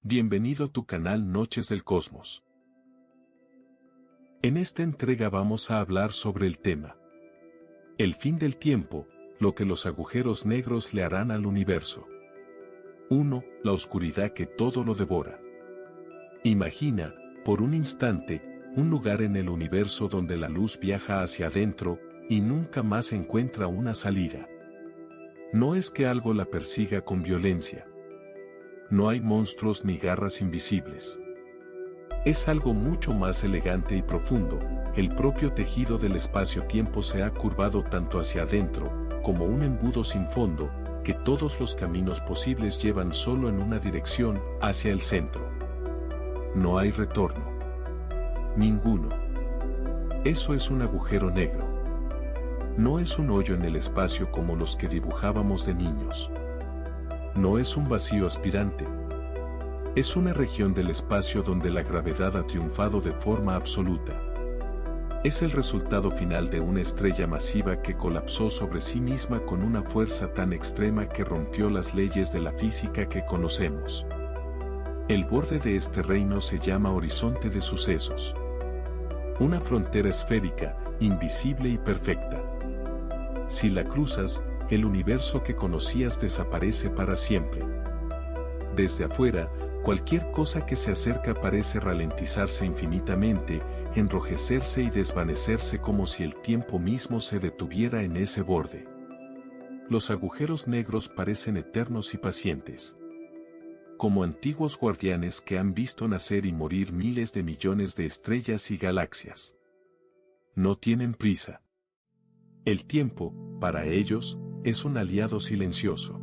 Bienvenido a tu canal Noches del Cosmos. En esta entrega vamos a hablar sobre el tema el fin del tiempo, lo que los agujeros negros le harán al universo. 1. La oscuridad que todo lo devora. Imagina, por un instante, un lugar en el universo donde la luz viaja hacia adentro y nunca más encuentra una salida. No es que algo la persiga con violencia. No hay monstruos ni garras invisibles. Es algo mucho más elegante y profundo. El propio tejido del espacio-tiempo se ha curvado tanto hacia adentro, como un embudo sin fondo, que todos los caminos posibles llevan solo en una dirección, hacia el centro. No hay retorno. Ninguno. Eso es un agujero negro. No es un hoyo en el espacio como los que dibujábamos de niños. No es un vacío aspirante. Es una región del espacio donde la gravedad ha triunfado de forma absoluta. Es el resultado final de una estrella masiva que colapsó sobre sí misma con una fuerza tan extrema que rompió las leyes de la física que conocemos. El borde de este reino se llama horizonte de sucesos. Una frontera esférica, invisible y perfecta. Si la cruzas, el universo que conocías desaparece para siempre. Desde afuera, cualquier cosa que se acerca parece ralentizarse infinitamente, enrojecerse y desvanecerse como si el tiempo mismo se detuviera en ese borde. Los agujeros negros parecen eternos y pacientes. Como antiguos guardianes que han visto nacer y morir miles de millones de estrellas y galaxias. No tienen prisa. El tiempo, para ellos, es un aliado silencioso.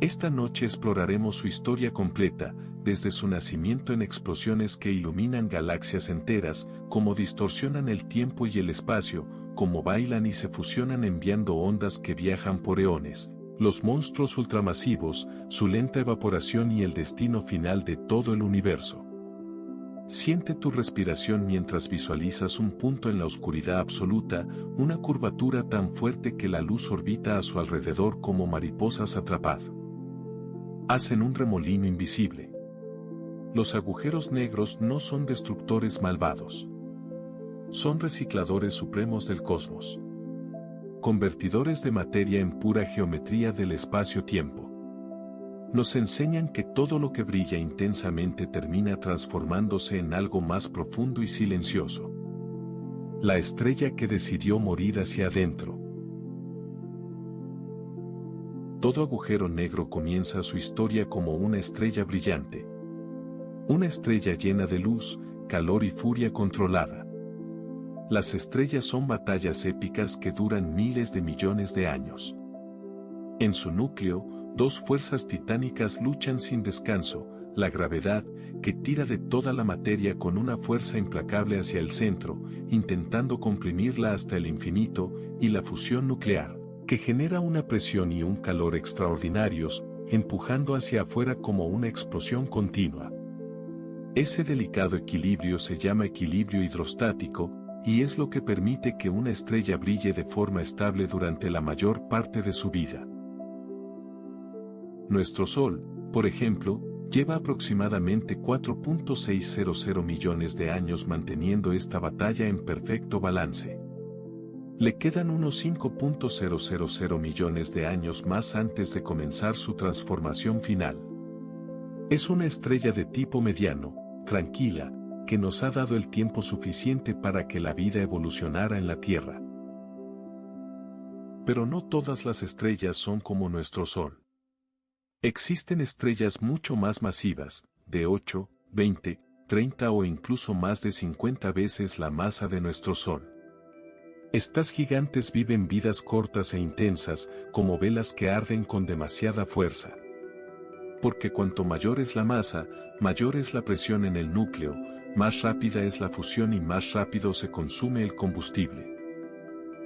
Esta noche exploraremos su historia completa, desde su nacimiento en explosiones que iluminan galaxias enteras, cómo distorsionan el tiempo y el espacio, cómo bailan y se fusionan enviando ondas que viajan por eones, los monstruos ultramasivos, su lenta evaporación y el destino final de todo el universo. Siente tu respiración mientras visualizas un punto en la oscuridad absoluta, una curvatura tan fuerte que la luz orbita a su alrededor como mariposas atrapadas. Hacen un remolino invisible. Los agujeros negros no son destructores malvados. Son recicladores supremos del cosmos. Convertidores de materia en pura geometría del espacio-tiempo. Nos enseñan que todo lo que brilla intensamente termina transformándose en algo más profundo y silencioso. La estrella que decidió morir hacia adentro. Todo agujero negro comienza su historia como una estrella brillante. Una estrella llena de luz, calor y furia controlada. Las estrellas son batallas épicas que duran miles de millones de años. En su núcleo, dos fuerzas titánicas luchan sin descanso, la gravedad, que tira de toda la materia con una fuerza implacable hacia el centro, intentando comprimirla hasta el infinito, y la fusión nuclear, que genera una presión y un calor extraordinarios, empujando hacia afuera como una explosión continua. Ese delicado equilibrio se llama equilibrio hidrostático, y es lo que permite que una estrella brille de forma estable durante la mayor parte de su vida. Nuestro Sol, por ejemplo, lleva aproximadamente 4.600 millones de años manteniendo esta batalla en perfecto balance. Le quedan unos 5.000 millones de años más antes de comenzar su transformación final. Es una estrella de tipo mediano, tranquila, que nos ha dado el tiempo suficiente para que la vida evolucionara en la Tierra. Pero no todas las estrellas son como nuestro Sol. Existen estrellas mucho más masivas, de 8, 20, 30 o incluso más de 50 veces la masa de nuestro Sol. Estas gigantes viven vidas cortas e intensas, como velas que arden con demasiada fuerza. Porque cuanto mayor es la masa, mayor es la presión en el núcleo, más rápida es la fusión y más rápido se consume el combustible.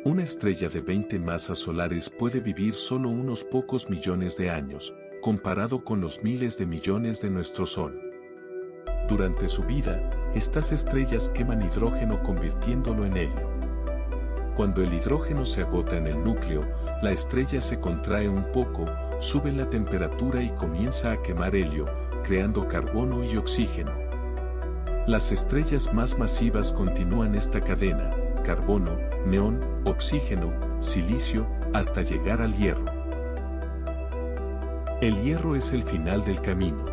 Una estrella de 20 masas solares puede vivir solo unos pocos millones de años, comparado con los miles de millones de nuestro Sol. Durante su vida, estas estrellas queman hidrógeno convirtiéndolo en helio. Cuando el hidrógeno se agota en el núcleo, la estrella se contrae un poco, sube la temperatura y comienza a quemar helio, creando carbono y oxígeno. Las estrellas más masivas continúan esta cadena: carbono, neón, oxígeno, silicio, hasta llegar al hierro. El hierro es el final del camino.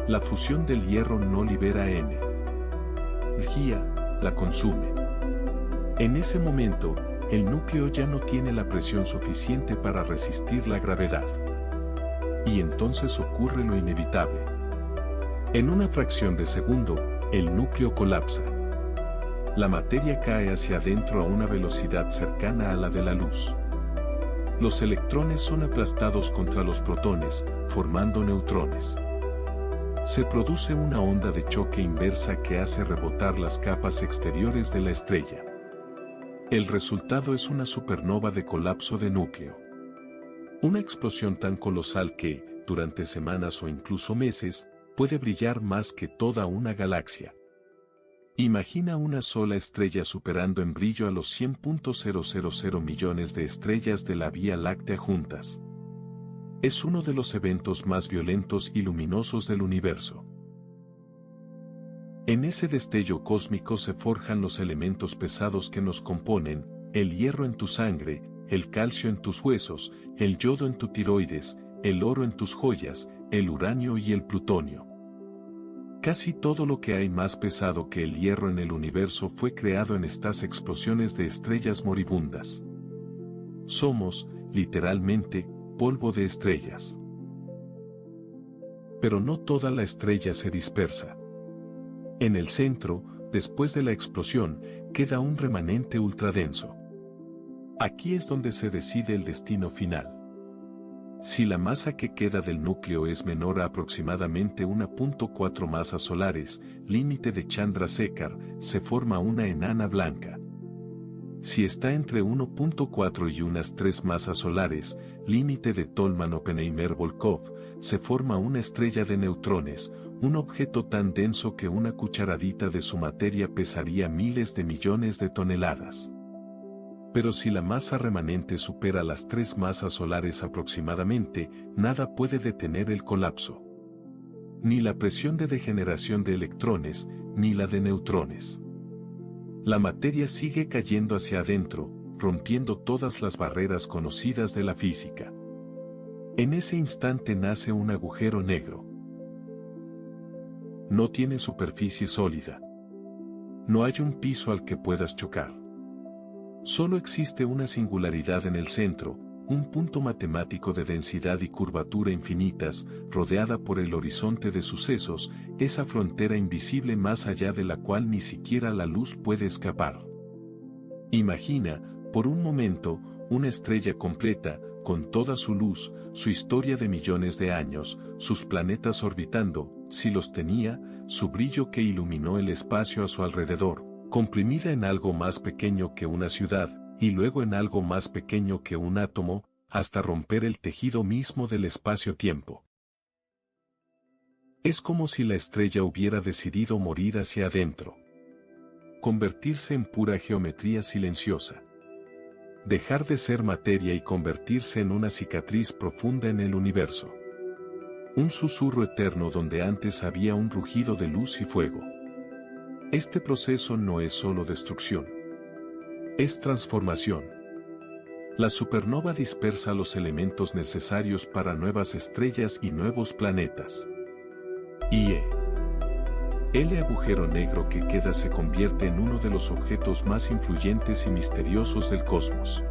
La fusión del hierro no libera energía, la consume. En ese momento, el núcleo ya no tiene la presión suficiente para resistir la gravedad. Y entonces ocurre lo inevitable. En una fracción de segundo, el núcleo colapsa. La materia cae hacia adentro a una velocidad cercana a la de la luz. Los electrones son aplastados contra los protones, formando neutrones. Se produce una onda de choque inversa que hace rebotar las capas exteriores de la estrella. El resultado es una supernova de colapso de núcleo. Una explosión tan colosal que, durante semanas o incluso meses, puede brillar más que toda una galaxia. Imagina una sola estrella superando en brillo a los 100.000 millones de estrellas de la Vía Láctea juntas. Es uno de los eventos más violentos y luminosos del universo. En ese destello cósmico se forjan los elementos pesados que nos componen: el hierro en tu sangre, el calcio en tus huesos, el yodo en tu tiroides, el oro en tus joyas, el uranio y el plutonio. Casi todo lo que hay más pesado que el hierro en el universo fue creado en estas explosiones de estrellas moribundas. Somos, literalmente, polvo de estrellas. Pero no toda la estrella se dispersa. En el centro, después de la explosión, queda un remanente ultradenso. Aquí es donde se decide el destino final. Si la masa que queda del núcleo es menor a aproximadamente 1.4 masas solares, límite de Chandrasekhar, se forma una enana blanca. Si está entre 1.4 y unas 3 masas solares, límite de Tolman-Oppenheimer-Volkov, se forma una estrella de neutrones, un objeto tan denso que una cucharadita de su materia pesaría miles de millones de toneladas. Pero si la masa remanente supera las 3 masas solares aproximadamente, nada puede detener el colapso. Ni la presión de degeneración de electrones, ni la de neutrones. La materia sigue cayendo hacia adentro, rompiendo todas las barreras conocidas de la física. En ese instante nace un agujero negro. No tiene superficie sólida. No hay un piso al que puedas chocar. Solo existe una singularidad en el centro, un punto matemático de densidad y curvatura infinitas, rodeada por el horizonte de sucesos, esa frontera invisible más allá de la cual ni siquiera la luz puede escapar. Imagina, por un momento, una estrella completa, con toda su luz, su historia de millones de años, sus planetas orbitando, si los tenía, su brillo que iluminó el espacio a su alrededor, comprimida en algo más pequeño que una ciudad, y luego en algo más pequeño que un átomo, hasta romper el tejido mismo del espacio-tiempo. Es como si la estrella hubiera decidido morir hacia adentro. Convertirse en pura geometría silenciosa. Dejar de ser materia y convertirse en una cicatriz profunda en el universo. Un susurro eterno donde antes había un rugido de luz y fuego. Este proceso no es solo destrucción. Es transformación. La supernova dispersa los elementos necesarios para nuevas estrellas y nuevos planetas. Y el agujero negro que queda se convierte en uno de los objetos más influyentes y misteriosos del cosmos.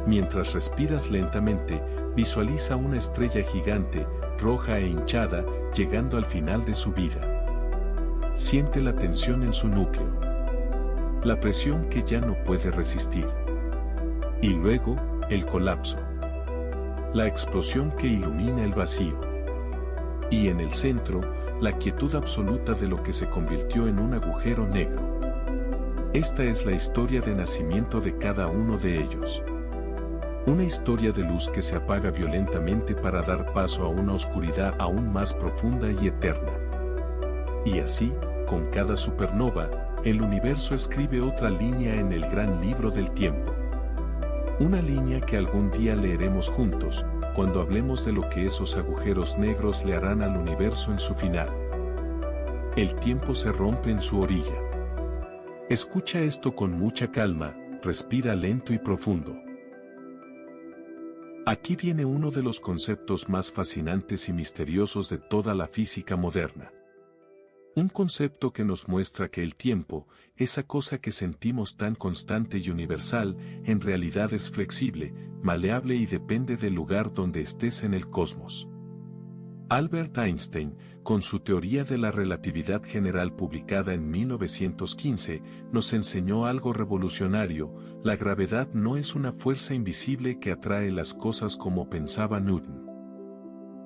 Mientras respiras lentamente, visualiza una estrella gigante, roja e hinchada, llegando al final de su vida. Siente la tensión en su núcleo. La presión que ya no puede resistir. Y luego, el colapso. La explosión que ilumina el vacío. Y en el centro, la quietud absoluta de lo que se convirtió en un agujero negro. Esta es la historia de nacimiento de cada uno de ellos. Una historia de luz que se apaga violentamente para dar paso a una oscuridad aún más profunda y eterna. Y así, con cada supernova, el universo escribe otra línea en el gran libro del tiempo. Una línea que algún día leeremos juntos, cuando hablemos de lo que esos agujeros negros le harán al universo en su final. El tiempo se rompe en su orilla. Escucha esto con mucha calma, respira lento y profundo. Aquí viene uno de los conceptos más fascinantes y misteriosos de toda la física moderna. Un concepto que nos muestra que el tiempo, esa cosa que sentimos tan constante y universal, en realidad es flexible, maleable y depende del lugar donde estés en el cosmos. Albert Einstein, con su teoría de la relatividad general publicada en 1915, nos enseñó algo revolucionario: la gravedad no es una fuerza invisible que atrae las cosas como pensaba Newton.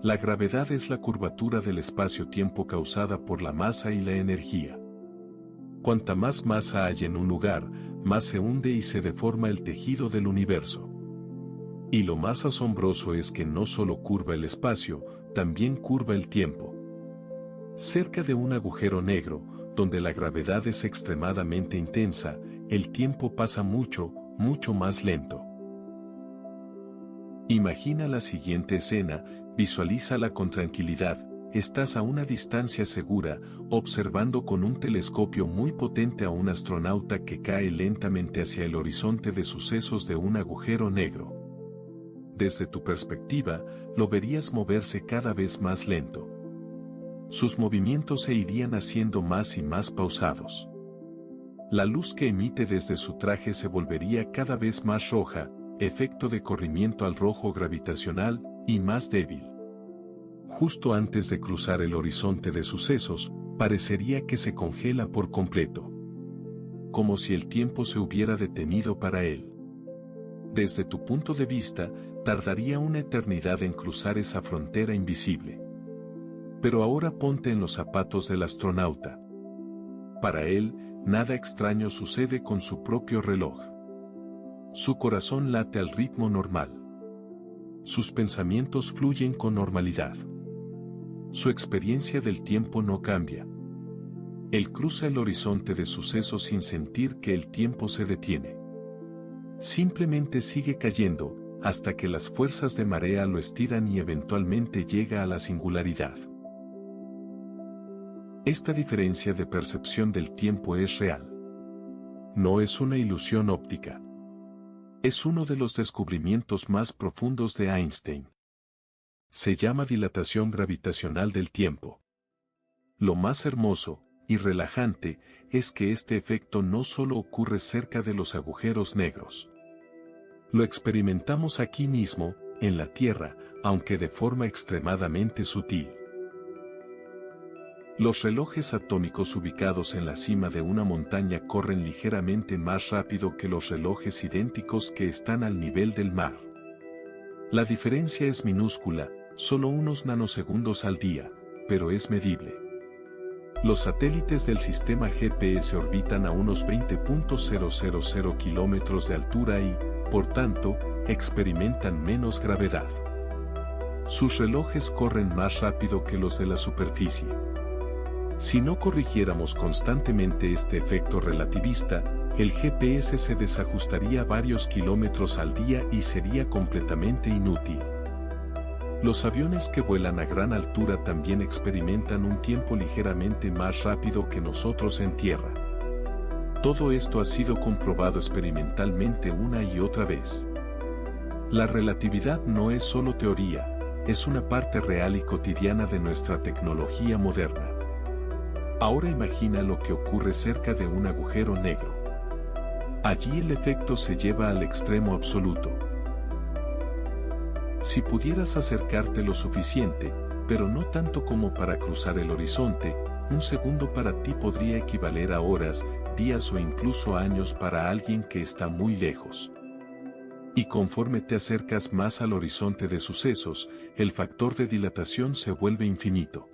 La gravedad es la curvatura del espacio-tiempo causada por la masa y la energía. Cuanta más masa hay en un lugar, más se hunde y se deforma el tejido del universo. Y lo más asombroso es que no solo curva el espacio, también curva el tiempo. Cerca de un agujero negro, donde la gravedad es extremadamente intensa, el tiempo pasa mucho, mucho más lento. Imagina la siguiente escena, visualízala con tranquilidad. Estás a una distancia segura, observando con un telescopio muy potente a un astronauta que cae lentamente hacia el horizonte de sucesos de un agujero negro. Desde tu perspectiva, lo verías moverse cada vez más lento. Sus movimientos se irían haciendo más y más pausados. La luz que emite desde su traje se volvería cada vez más roja, efecto de corrimiento al rojo gravitacional, y más débil. Justo antes de cruzar el horizonte de sucesos, parecería que se congela por completo. Como si el tiempo se hubiera detenido para él. Desde tu punto de vista, tardaría una eternidad en cruzar esa frontera invisible. Pero ahora ponte en los zapatos del astronauta. Para él, nada extraño sucede con su propio reloj. Su corazón late al ritmo normal. Sus pensamientos fluyen con normalidad. Su experiencia del tiempo no cambia. Él cruza el horizonte de sucesos sin sentir que el tiempo se detiene. Simplemente sigue cayendo, hasta que las fuerzas de marea lo estiran y eventualmente llega a la singularidad. Esta diferencia de percepción del tiempo es real. No es una ilusión óptica. Es uno de los descubrimientos más profundos de Einstein. Se llama dilatación gravitacional del tiempo. Lo más hermoso y relajante es que este efecto no solo ocurre cerca de los agujeros negros. Lo experimentamos aquí mismo, en la Tierra, aunque de forma extremadamente sutil. Los relojes atómicos ubicados en la cima de una montaña corren ligeramente más rápido que los relojes idénticos que están al nivel del mar. La diferencia es minúscula, solo unos nanosegundos al día, pero es medible. Los satélites del sistema GPS orbitan a unos 20.000 kilómetros de altura y, por tanto, experimentan menos gravedad. Sus relojes corren más rápido que los de la superficie. Si no corrigiéramos constantemente este efecto relativista, el GPS se desajustaría varios kilómetros al día y sería completamente inútil. Los aviones que vuelan a gran altura también experimentan un tiempo ligeramente más rápido que nosotros en tierra. Todo esto ha sido comprobado experimentalmente una y otra vez. La relatividad no es solo teoría, es una parte real y cotidiana de nuestra tecnología moderna. Ahora imagina lo que ocurre cerca de un agujero negro. Allí el efecto se lleva al extremo absoluto. Si pudieras acercarte lo suficiente, pero no tanto como para cruzar el horizonte, un segundo para ti podría equivaler a horas, días o incluso años para alguien que está muy lejos. Y conforme te acercas más al horizonte de sucesos, el factor de dilatación se vuelve infinito.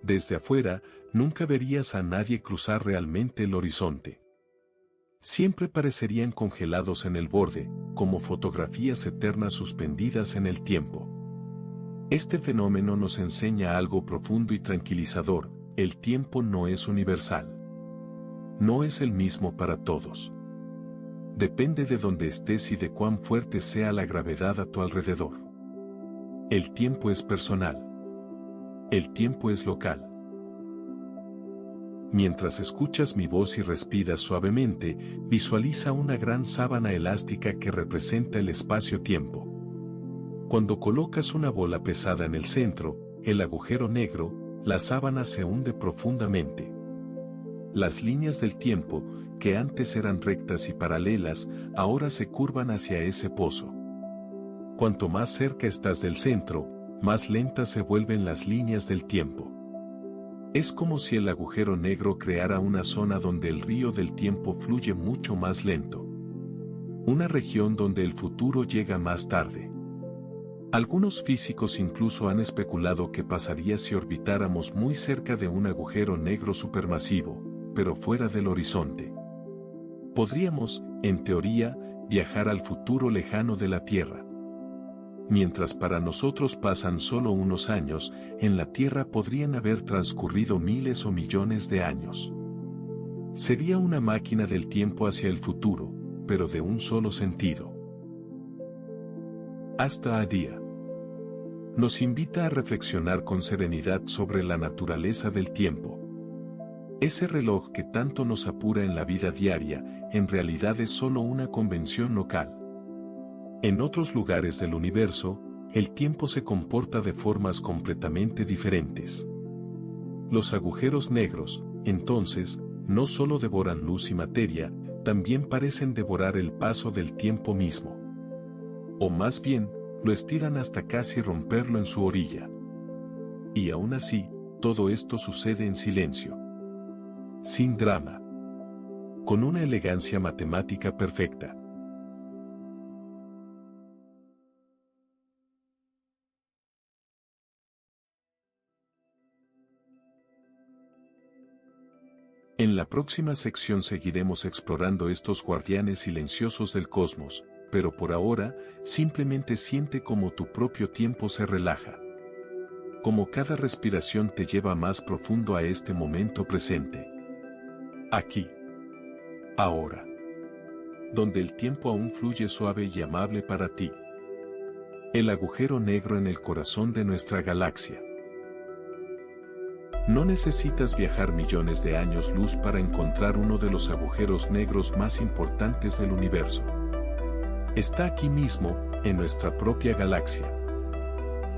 Desde afuera, nunca verías a nadie cruzar realmente el horizonte. Siempre parecerían congelados en el borde, como fotografías eternas suspendidas en el tiempo. Este fenómeno nos enseña algo profundo y tranquilizador: el tiempo no es universal. No es el mismo para todos. Depende de dónde estés y de cuán fuerte sea la gravedad a tu alrededor. El tiempo es personal. El tiempo es local. Mientras escuchas mi voz y respiras suavemente, visualiza una gran sábana elástica que representa el espacio-tiempo. Cuando colocas una bola pesada en el centro, el agujero negro, la sábana se hunde profundamente. Las líneas del tiempo, que antes eran rectas y paralelas, ahora se curvan hacia ese pozo. Cuanto más cerca estás del centro, más lentas se vuelven las líneas del tiempo. Es como si el agujero negro creara una zona donde el río del tiempo fluye mucho más lento. Una región donde el futuro llega más tarde. Algunos físicos incluso han especulado qué pasaría si orbitáramos muy cerca de un agujero negro supermasivo, pero fuera del horizonte. Podríamos, en teoría, viajar al futuro lejano de la Tierra. Mientras para nosotros pasan solo unos años, en la Tierra podrían haber transcurrido miles o millones de años. Sería una máquina del tiempo hacia el futuro, pero de un solo sentido. Hasta a día. Nos invita a reflexionar con serenidad sobre la naturaleza del tiempo. Ese reloj que tanto nos apura en la vida diaria, en realidad es solo una convención local. En otros lugares del universo, el tiempo se comporta de formas completamente diferentes. Los agujeros negros, entonces, no solo devoran luz y materia, también parecen devorar el paso del tiempo mismo. O más bien, lo estiran hasta casi romperlo en su orilla. Y aún así, todo esto sucede en silencio. Sin drama. Con una elegancia matemática perfecta. En la próxima sección seguiremos explorando estos guardianes silenciosos del cosmos, pero por ahora, simplemente siente cómo tu propio tiempo se relaja. Como cada respiración te lleva más profundo a este momento presente. Aquí. Ahora. Donde el tiempo aún fluye suave y amable para ti. El agujero negro en el corazón de nuestra galaxia. No necesitas viajar millones de años luz para encontrar uno de los agujeros negros más importantes del universo. Está aquí mismo, en nuestra propia galaxia.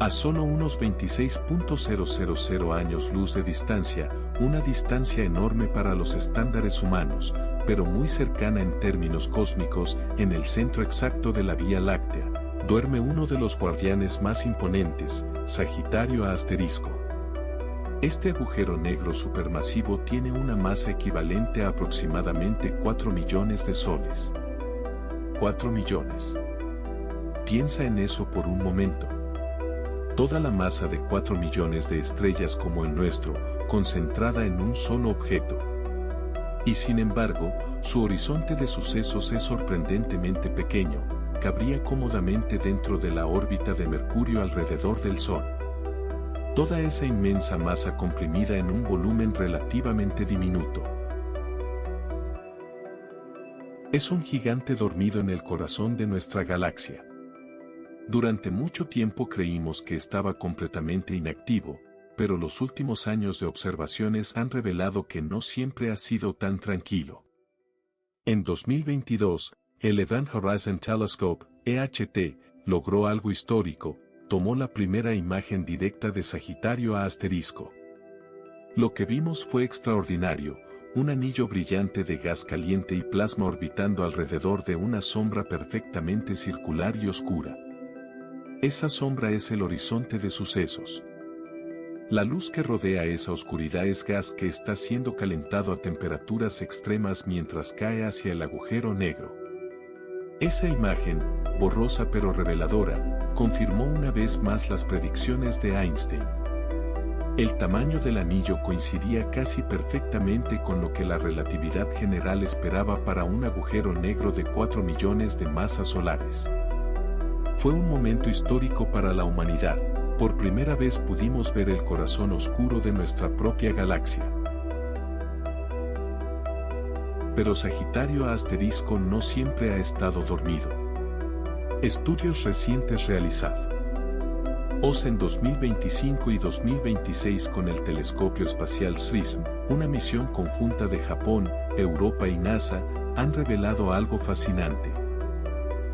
A solo unos 26.000 años luz de distancia, una distancia enorme para los estándares humanos, pero muy cercana en términos cósmicos, en el centro exacto de la Vía Láctea, duerme uno de los guardianes más imponentes, Sagitario A asterisco. Este agujero negro supermasivo tiene una masa equivalente a aproximadamente 4 millones de soles. 4 millones. Piensa en eso por un momento. Toda la masa de 4 millones de estrellas como el nuestro, concentrada en un solo objeto. Y sin embargo, su horizonte de sucesos es sorprendentemente pequeño, cabría cómodamente dentro de la órbita de Mercurio alrededor del Sol. Toda esa inmensa masa comprimida en un volumen relativamente diminuto. Es un gigante dormido en el corazón de nuestra galaxia. Durante mucho tiempo creímos que estaba completamente inactivo, pero los últimos años de observaciones han revelado que no siempre ha sido tan tranquilo. En 2022, el Event Horizon Telescope, EHT, logró algo histórico. Tomó la primera imagen directa de Sagitario A asterisco. Lo que vimos fue extraordinario, un anillo brillante de gas caliente y plasma orbitando alrededor de una sombra perfectamente circular y oscura. Esa sombra es el horizonte de sucesos. La luz que rodea esa oscuridad es gas que está siendo calentado a temperaturas extremas mientras cae hacia el agujero negro. Esa imagen, borrosa pero reveladora, confirmó una vez más las predicciones de Einstein. El tamaño del anillo coincidía casi perfectamente con lo que la relatividad general esperaba para un agujero negro de 4 millones de masas solares. Fue un momento histórico para la humanidad, por primera vez pudimos ver el corazón oscuro de nuestra propia galaxia. Pero Sagitario A asterisco no siempre ha estado dormido. Estudios recientes realizados OSA en 2025 y 2026 con el telescopio espacial SLISM, una misión conjunta de Japón, Europa y NASA, han revelado algo fascinante.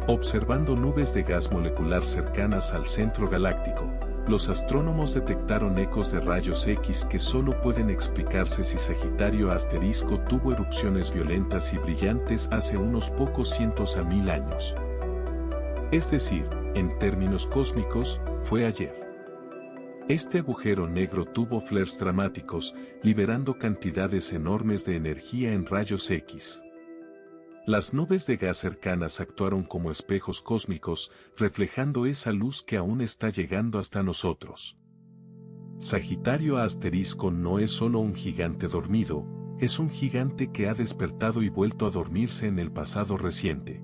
Observando nubes de gas molecular cercanas al centro galáctico, los astrónomos detectaron ecos de rayos X que solo pueden explicarse si Sagitario asterisco tuvo erupciones violentas y brillantes hace unos pocos cientos a mil años. Es decir, en términos cósmicos, fue ayer. Este agujero negro tuvo flares dramáticos, liberando cantidades enormes de energía en rayos X. Las nubes de gas cercanas actuaron como espejos cósmicos, reflejando esa luz que aún está llegando hasta nosotros. Sagitario asterisco no es solo un gigante dormido, es un gigante que ha despertado y vuelto a dormirse en el pasado reciente.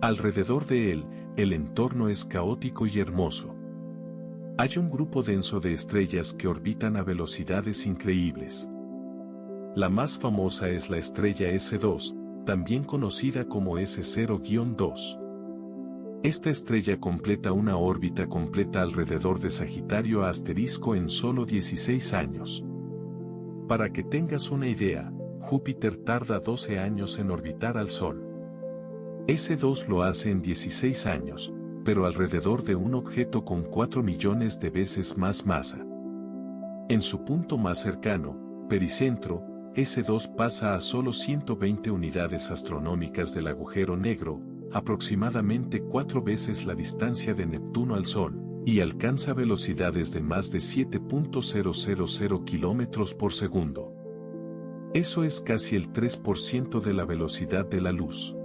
Alrededor de él, el entorno es caótico y hermoso. Hay un grupo denso de estrellas que orbitan a velocidades increíbles. La más famosa es la estrella S2, también conocida como S0-2. Esta estrella completa una órbita completa alrededor de Sagitario asterisco en solo 16 años. Para que tengas una idea, Júpiter tarda 12 años en orbitar al Sol. S2 lo hace en 16 años, pero alrededor de un objeto con 4 millones de veces más masa. En su punto más cercano, pericentro, S2 pasa a solo 120 unidades astronómicas del agujero negro, aproximadamente 4 veces la distancia de Neptuno al Sol, y alcanza velocidades de más de 7.000 kilómetros por segundo. Eso es casi el 3% de la velocidad de la luz.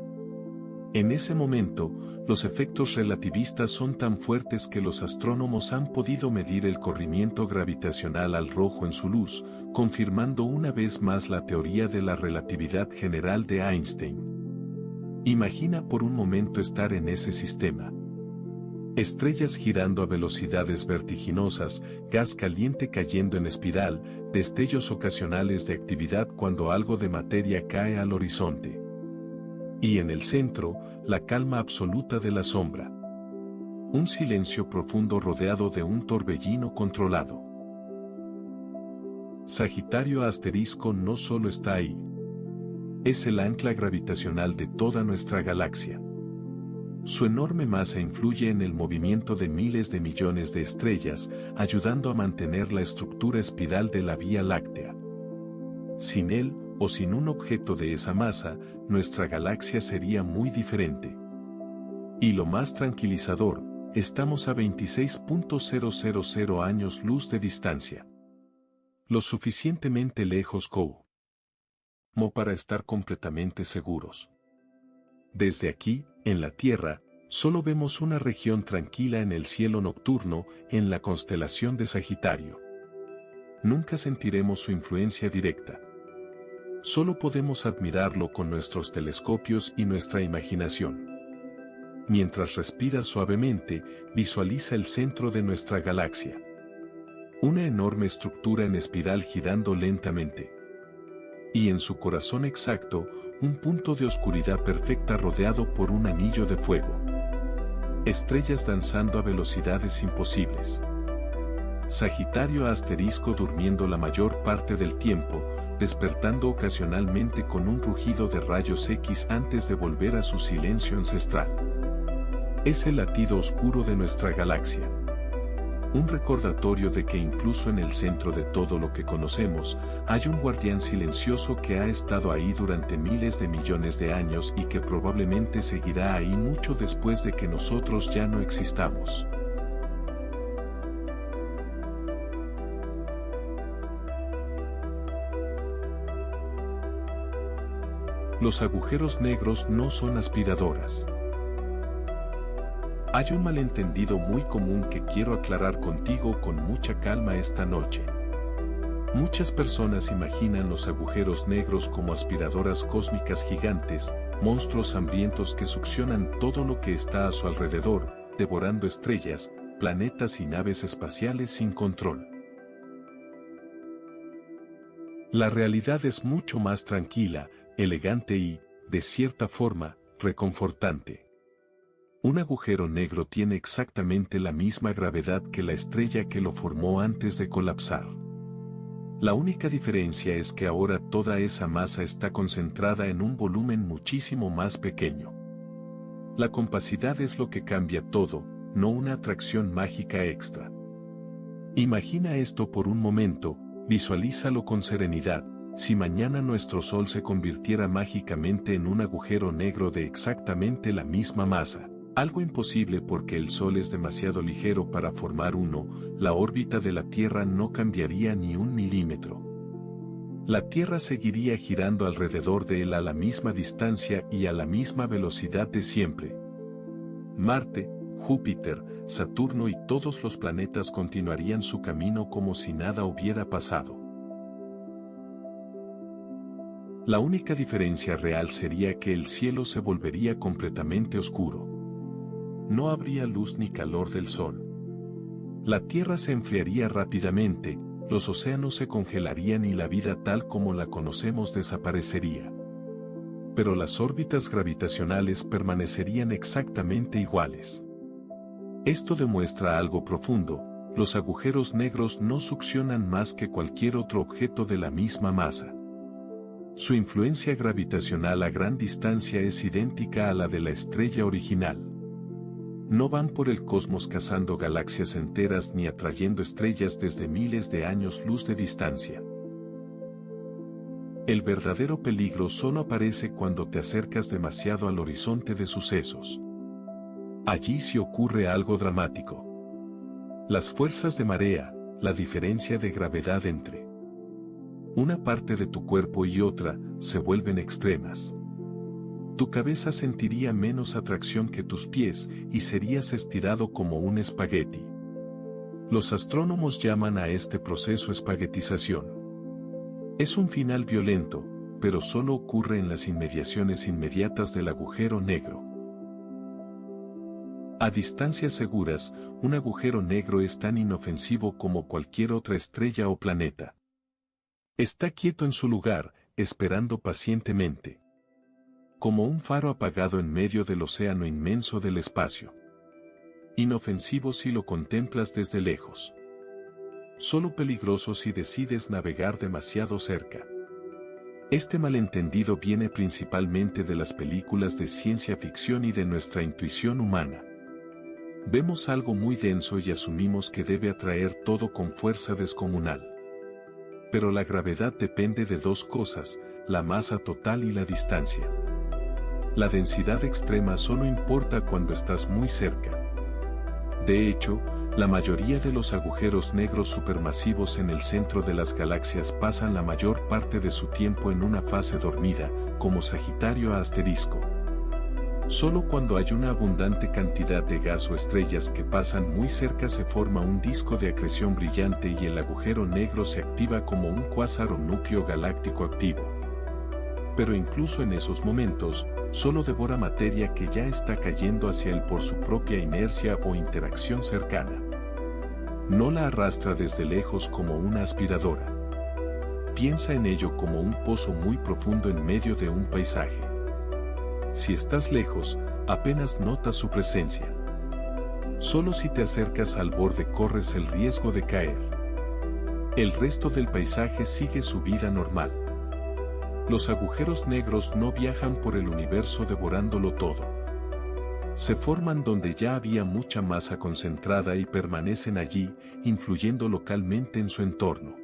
En ese momento, los efectos relativistas son tan fuertes que los astrónomos han podido medir el corrimiento gravitacional al rojo en su luz, confirmando una vez más la teoría de la relatividad general de Einstein. Imagina por un momento estar en ese sistema. Estrellas girando a velocidades vertiginosas, gas caliente cayendo en espiral, destellos ocasionales de actividad cuando algo de materia cae al horizonte. Y en el centro, la calma absoluta de la sombra. Un silencio profundo rodeado de un torbellino controlado. Sagitario asterisco no solo está ahí. Es el ancla gravitacional de toda nuestra galaxia. Su enorme masa influye en el movimiento de miles de millones de estrellas, ayudando a mantener la estructura espiral de la Vía Láctea. Sin él, o sin un objeto de esa masa, nuestra galaxia sería muy diferente. Y lo más tranquilizador, estamos a 26.000 años luz de distancia. Lo suficientemente lejos como para estar completamente seguros. Desde aquí, en la Tierra, solo vemos una región tranquila en el cielo nocturno, en la constelación de Sagitario. Nunca sentiremos su influencia directa. Solo podemos admirarlo con nuestros telescopios y nuestra imaginación. Mientras respira suavemente, visualiza el centro de nuestra galaxia. Una enorme estructura en espiral girando lentamente. Y en su corazón exacto, un punto de oscuridad perfecta rodeado por un anillo de fuego. Estrellas danzando a velocidades imposibles. Sagitario asterisco durmiendo la mayor parte del tiempo, despertando ocasionalmente con un rugido de rayos X antes de volver a su silencio ancestral. Es el latido oscuro de nuestra galaxia. Un recordatorio de que incluso en el centro de todo lo que conocemos, hay un guardián silencioso que ha estado ahí durante miles de millones de años y que probablemente seguirá ahí mucho después de que nosotros ya no existamos. Los agujeros negros no son aspiradoras. Hay un malentendido muy común que quiero aclarar contigo con mucha calma esta noche. Muchas personas imaginan los agujeros negros como aspiradoras cósmicas gigantes, monstruos hambrientos que succionan todo lo que está a su alrededor, devorando estrellas, planetas y naves espaciales sin control. La realidad es mucho más tranquila, elegante y, de cierta forma, reconfortante. Un agujero negro tiene exactamente la misma gravedad que la estrella que lo formó antes de colapsar. La única diferencia es que ahora toda esa masa está concentrada en un volumen muchísimo más pequeño. La compacidad es lo que cambia todo, no una atracción mágica extra. Imagina esto por un momento, visualízalo con serenidad. Si mañana nuestro Sol se convirtiera mágicamente en un agujero negro de exactamente la misma masa, algo imposible porque el Sol es demasiado ligero para formar uno, la órbita de la Tierra no cambiaría ni un milímetro. La Tierra seguiría girando alrededor de él a la misma distancia y a la misma velocidad de siempre. Marte, Júpiter, Saturno y todos los planetas continuarían su camino como si nada hubiera pasado. La única diferencia real sería que el cielo se volvería completamente oscuro. No habría luz ni calor del Sol. La Tierra se enfriaría rápidamente, los océanos se congelarían y la vida tal como la conocemos desaparecería. Pero las órbitas gravitacionales permanecerían exactamente iguales. Esto demuestra algo profundo: los agujeros negros no succionan más que cualquier otro objeto de la misma masa. Su influencia gravitacional a gran distancia es idéntica a la de la estrella original. No van por el cosmos cazando galaxias enteras ni atrayendo estrellas desde miles de años luz de distancia. El verdadero peligro solo aparece cuando te acercas demasiado al horizonte de sucesos. Allí sí ocurre algo dramático. Las fuerzas de marea, la diferencia de gravedad entre una parte de tu cuerpo y otra, se vuelven extremas. Tu cabeza sentiría menos atracción que tus pies y serías estirado como un espagueti. Los astrónomos llaman a este proceso espaguetización. Es un final violento, pero solo ocurre en las inmediaciones inmediatas del agujero negro. A distancias seguras, un agujero negro es tan inofensivo como cualquier otra estrella o planeta. Está quieto en su lugar, esperando pacientemente. Como un faro apagado en medio del océano inmenso del espacio. Inofensivo si lo contemplas desde lejos. Solo peligroso si decides navegar demasiado cerca. Este malentendido viene principalmente de las películas de ciencia ficción y de nuestra intuición humana. Vemos algo muy denso y asumimos que debe atraer todo con fuerza descomunal. Pero la gravedad depende de dos cosas: la masa total y la distancia. La densidad extrema solo importa cuando estás muy cerca. De hecho, la mayoría de los agujeros negros supermasivos en el centro de las galaxias pasan la mayor parte de su tiempo en una fase dormida, como Sagitario a Asterisco. Solo cuando hay una abundante cantidad de gas o estrellas que pasan muy cerca se forma un disco de acreción brillante y el agujero negro se activa como un cuásar o núcleo galáctico activo. Pero incluso en esos momentos, solo devora materia que ya está cayendo hacia él por su propia inercia o interacción cercana. No la arrastra desde lejos como una aspiradora. Piensa en ello como un pozo muy profundo en medio de un paisaje. Si estás lejos, apenas notas su presencia. Solo si te acercas al borde corres el riesgo de caer. El resto del paisaje sigue su vida normal. Los agujeros negros no viajan por el universo devorándolo todo. Se forman donde ya había mucha masa concentrada y permanecen allí, influyendo localmente en su entorno.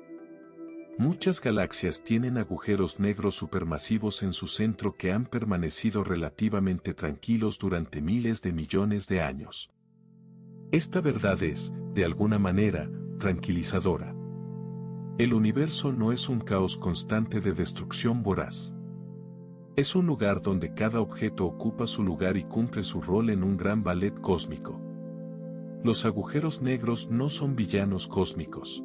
Muchas galaxias tienen agujeros negros supermasivos en su centro que han permanecido relativamente tranquilos durante miles de millones de años. Esta verdad es, de alguna manera, tranquilizadora. El universo no es un caos constante de destrucción voraz. Es un lugar donde cada objeto ocupa su lugar y cumple su rol en un gran ballet cósmico. Los agujeros negros no son villanos cósmicos.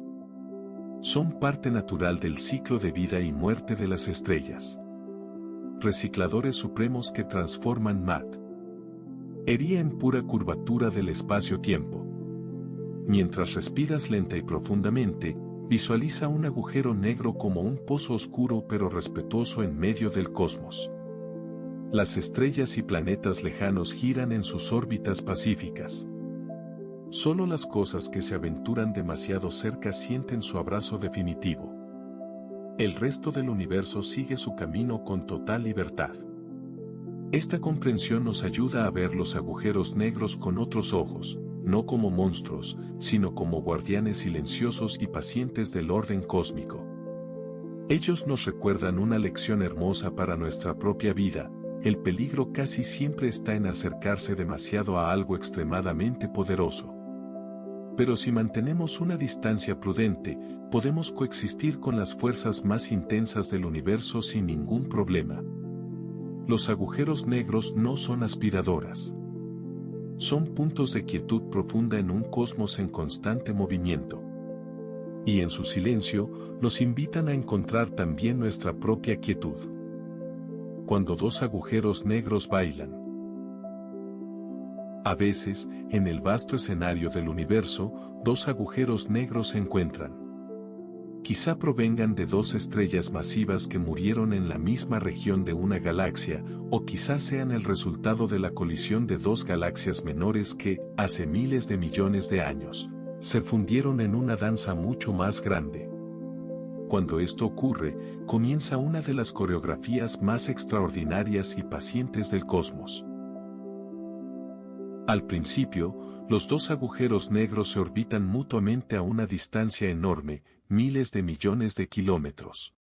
Son parte natural del ciclo de vida y muerte de las estrellas. Recicladores supremos que transforman materia en pura curvatura del espacio-tiempo. Mientras respiras lenta y profundamente, visualiza un agujero negro como un pozo oscuro pero respetuoso en medio del cosmos. Las estrellas y planetas lejanos giran en sus órbitas pacíficas. Solo las cosas que se aventuran demasiado cerca sienten su abrazo definitivo. El resto del universo sigue su camino con total libertad. Esta comprensión nos ayuda a ver los agujeros negros con otros ojos, no como monstruos, sino como guardianes silenciosos y pacientes del orden cósmico. Ellos nos recuerdan una lección hermosa para nuestra propia vida: el peligro casi siempre está en acercarse demasiado a algo extremadamente poderoso. Pero si mantenemos una distancia prudente, podemos coexistir con las fuerzas más intensas del universo sin ningún problema. Los agujeros negros no son aspiradoras. Son puntos de quietud profunda en un cosmos en constante movimiento. Y en su silencio, nos invitan a encontrar también nuestra propia quietud. Cuando dos agujeros negros bailan. A veces, en el vasto escenario del universo, dos agujeros negros se encuentran. Quizá provengan de dos estrellas masivas que murieron en la misma región de una galaxia, o quizá sean el resultado de la colisión de dos galaxias menores que, hace miles de millones de años, se fundieron en una danza mucho más grande. Cuando esto ocurre, comienza una de las coreografías más extraordinarias y pacientes del cosmos. Al principio, los dos agujeros negros se orbitan mutuamente a una distancia enorme, miles de millones de kilómetros.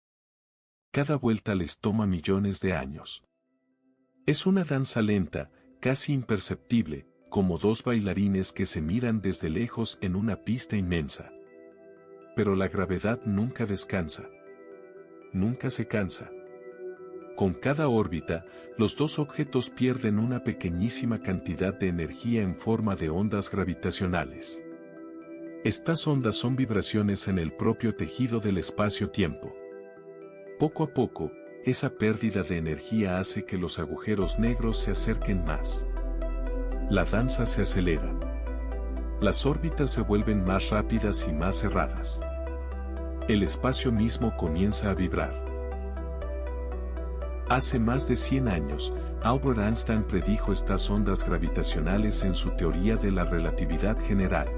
Cada vuelta les toma millones de años. Es una danza lenta, casi imperceptible, como dos bailarines que se miran desde lejos en una pista inmensa. Pero la gravedad nunca descansa. Nunca se cansa. Con cada órbita, los dos objetos pierden una pequeñísima cantidad de energía en forma de ondas gravitacionales. Estas ondas son vibraciones en el propio tejido del espacio-tiempo. Poco a poco, esa pérdida de energía hace que los agujeros negros se acerquen más. La danza se acelera. Las órbitas se vuelven más rápidas y más cerradas. El espacio mismo comienza a vibrar. Hace más de 100 años, Albert Einstein predijo estas ondas gravitacionales en su teoría de la relatividad general.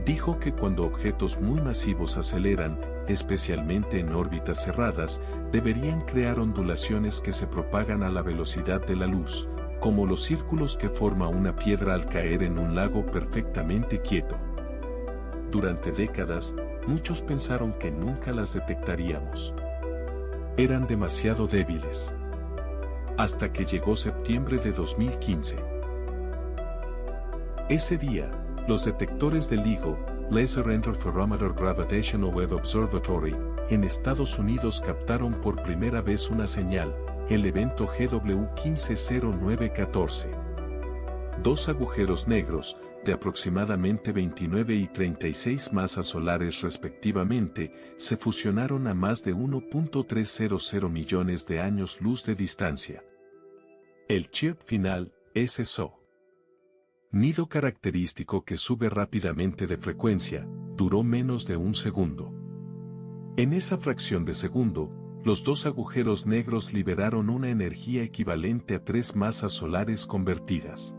Dijo que cuando objetos muy masivos aceleran, especialmente en órbitas cerradas, deberían crear ondulaciones que se propagan a la velocidad de la luz, como los círculos que forma una piedra al caer en un lago perfectamente quieto. Durante décadas, muchos pensaron que nunca las detectaríamos. Eran demasiado débiles. Hasta que llegó septiembre de 2015. Ese día, los detectores del LIGO, Laser Interferometer Gravitational Wave Observatory, en Estados Unidos captaron por primera vez una señal, el evento GW150914. Dos agujeros negros, de aproximadamente 29 y 36 masas solares respectivamente, se fusionaron a más de 1.300 millones de años luz de distancia. El chirp final, SSO. Nido característico que sube rápidamente de frecuencia, duró menos de un segundo. En esa fracción de segundo, los dos agujeros negros liberaron una energía equivalente a 3 masas solares convertidas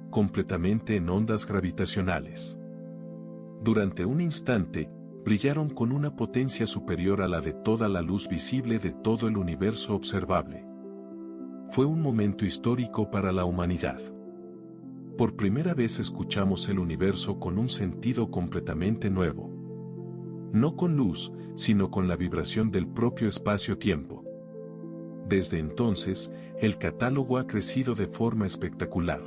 completamente en ondas gravitacionales. Durante un instante, brillaron con una potencia superior a la de toda la luz visible de todo el universo observable. Fue un momento histórico para la humanidad. Por primera vez escuchamos el universo con un sentido completamente nuevo. No con luz, sino con la vibración del propio espacio-tiempo. Desde entonces, el catálogo ha crecido de forma espectacular.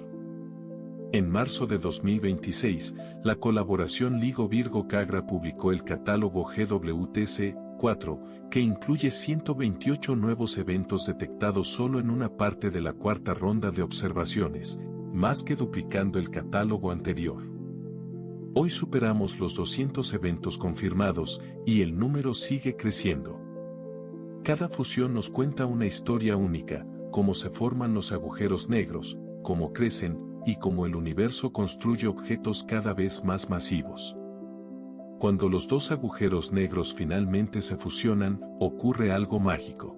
En marzo de 2026, la colaboración LIGO-Virgo-Cagra publicó el catálogo GWTC-4, que incluye 128 nuevos eventos detectados solo en una parte de la cuarta ronda de observaciones, más que duplicando el catálogo anterior. Hoy superamos los 200 eventos confirmados, y el número sigue creciendo. Cada fusión nos cuenta una historia única, cómo se forman los agujeros negros, cómo crecen, y cómo el universo construye objetos cada vez más masivos. Cuando los dos agujeros negros finalmente se fusionan, ocurre algo mágico.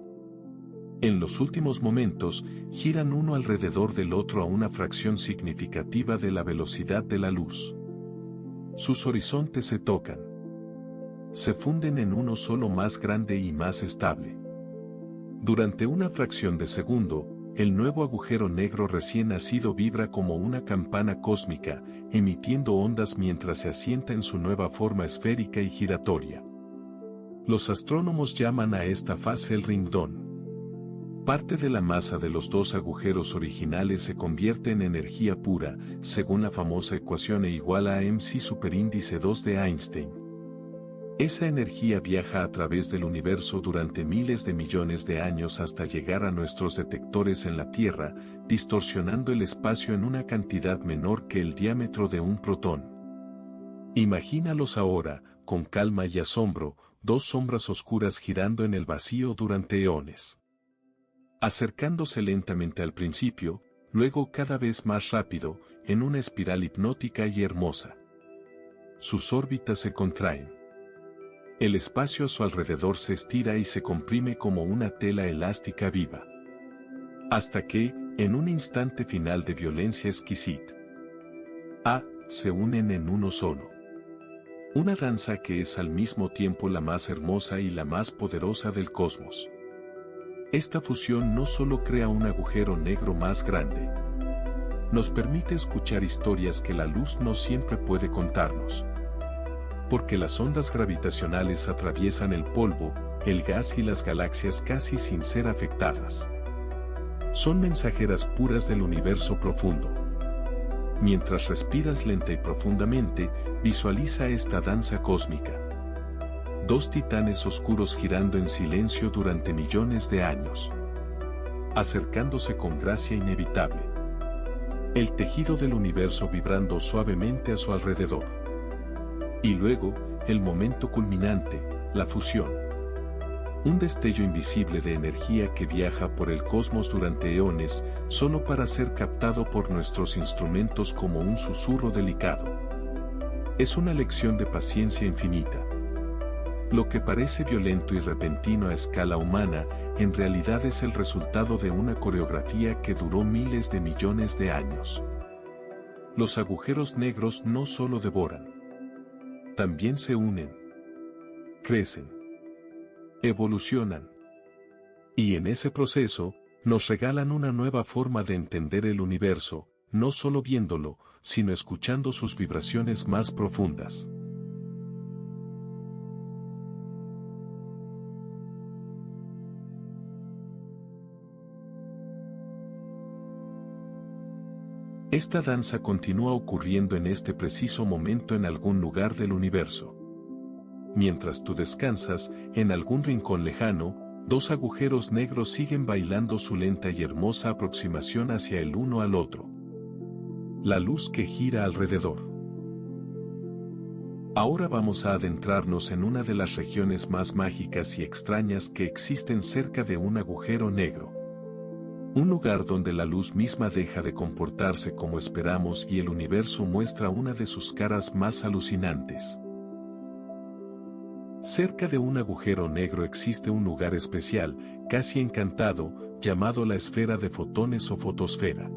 En los últimos momentos, giran uno alrededor del otro a una fracción significativa de la velocidad de la luz. Sus horizontes se tocan. Se funden en uno solo más grande y más estable. Durante una fracción de segundo, el nuevo agujero negro recién nacido vibra como una campana cósmica, emitiendo ondas mientras se asienta en su nueva forma esférica y giratoria. Los astrónomos llaman a esta fase el Ring Dawn. Parte de la masa de los dos agujeros originales se convierte en energía pura, según la famosa ecuación E igual a mc superíndice 2 de Einstein. Esa energía viaja a través del universo durante miles de millones de años hasta llegar a nuestros detectores en la Tierra, distorsionando el espacio en una cantidad menor que el diámetro de un protón. Imagínalos ahora, con calma y asombro, dos sombras oscuras girando en el vacío durante eones. Acercándose lentamente al principio, luego cada vez más rápido, en una espiral hipnótica y hermosa. Sus órbitas se contraen. El espacio a su alrededor se estira y se comprime como una tela elástica viva. Hasta que, en un instante final de violencia exquisita, se unen en uno solo. Una danza que es al mismo tiempo la más hermosa y la más poderosa del cosmos. Esta fusión no solo crea un agujero negro más grande. Nos permite escuchar historias que la luz no siempre puede contarnos. Porque las ondas gravitacionales atraviesan el polvo, el gas y las galaxias casi sin ser afectadas. Son mensajeras puras del universo profundo. Mientras respiras lenta y profundamente, visualiza esta danza cósmica. Dos titanes oscuros girando en silencio durante millones de años. Acercándose con gracia inevitable. El tejido del universo vibrando suavemente a su alrededor. Y luego, el momento culminante, la fusión. Un destello invisible de energía que viaja por el cosmos durante eones, solo para ser captado por nuestros instrumentos como un susurro delicado. Es una lección de paciencia infinita. Lo que parece violento y repentino a escala humana, en realidad es el resultado de una coreografía que duró miles de millones de años. Los agujeros negros no solo devoran, también se unen, crecen, evolucionan. Y en ese proceso, nos regalan una nueva forma de entender el universo, no solo viéndolo, sino escuchando sus vibraciones más profundas. Esta danza continúa ocurriendo en este preciso momento en algún lugar del universo. Mientras tú descansas, en algún rincón lejano, dos agujeros negros siguen bailando su lenta y hermosa aproximación hacia el uno al otro. La luz que gira alrededor. Ahora vamos a adentrarnos en una de las regiones más mágicas y extrañas que existen cerca de un agujero negro. Un lugar donde la luz misma deja de comportarse como esperamos y el universo muestra una de sus caras más alucinantes. Cerca de un agujero negro existe un lugar especial, casi encantado, llamado la esfera de fotones o fotosfera.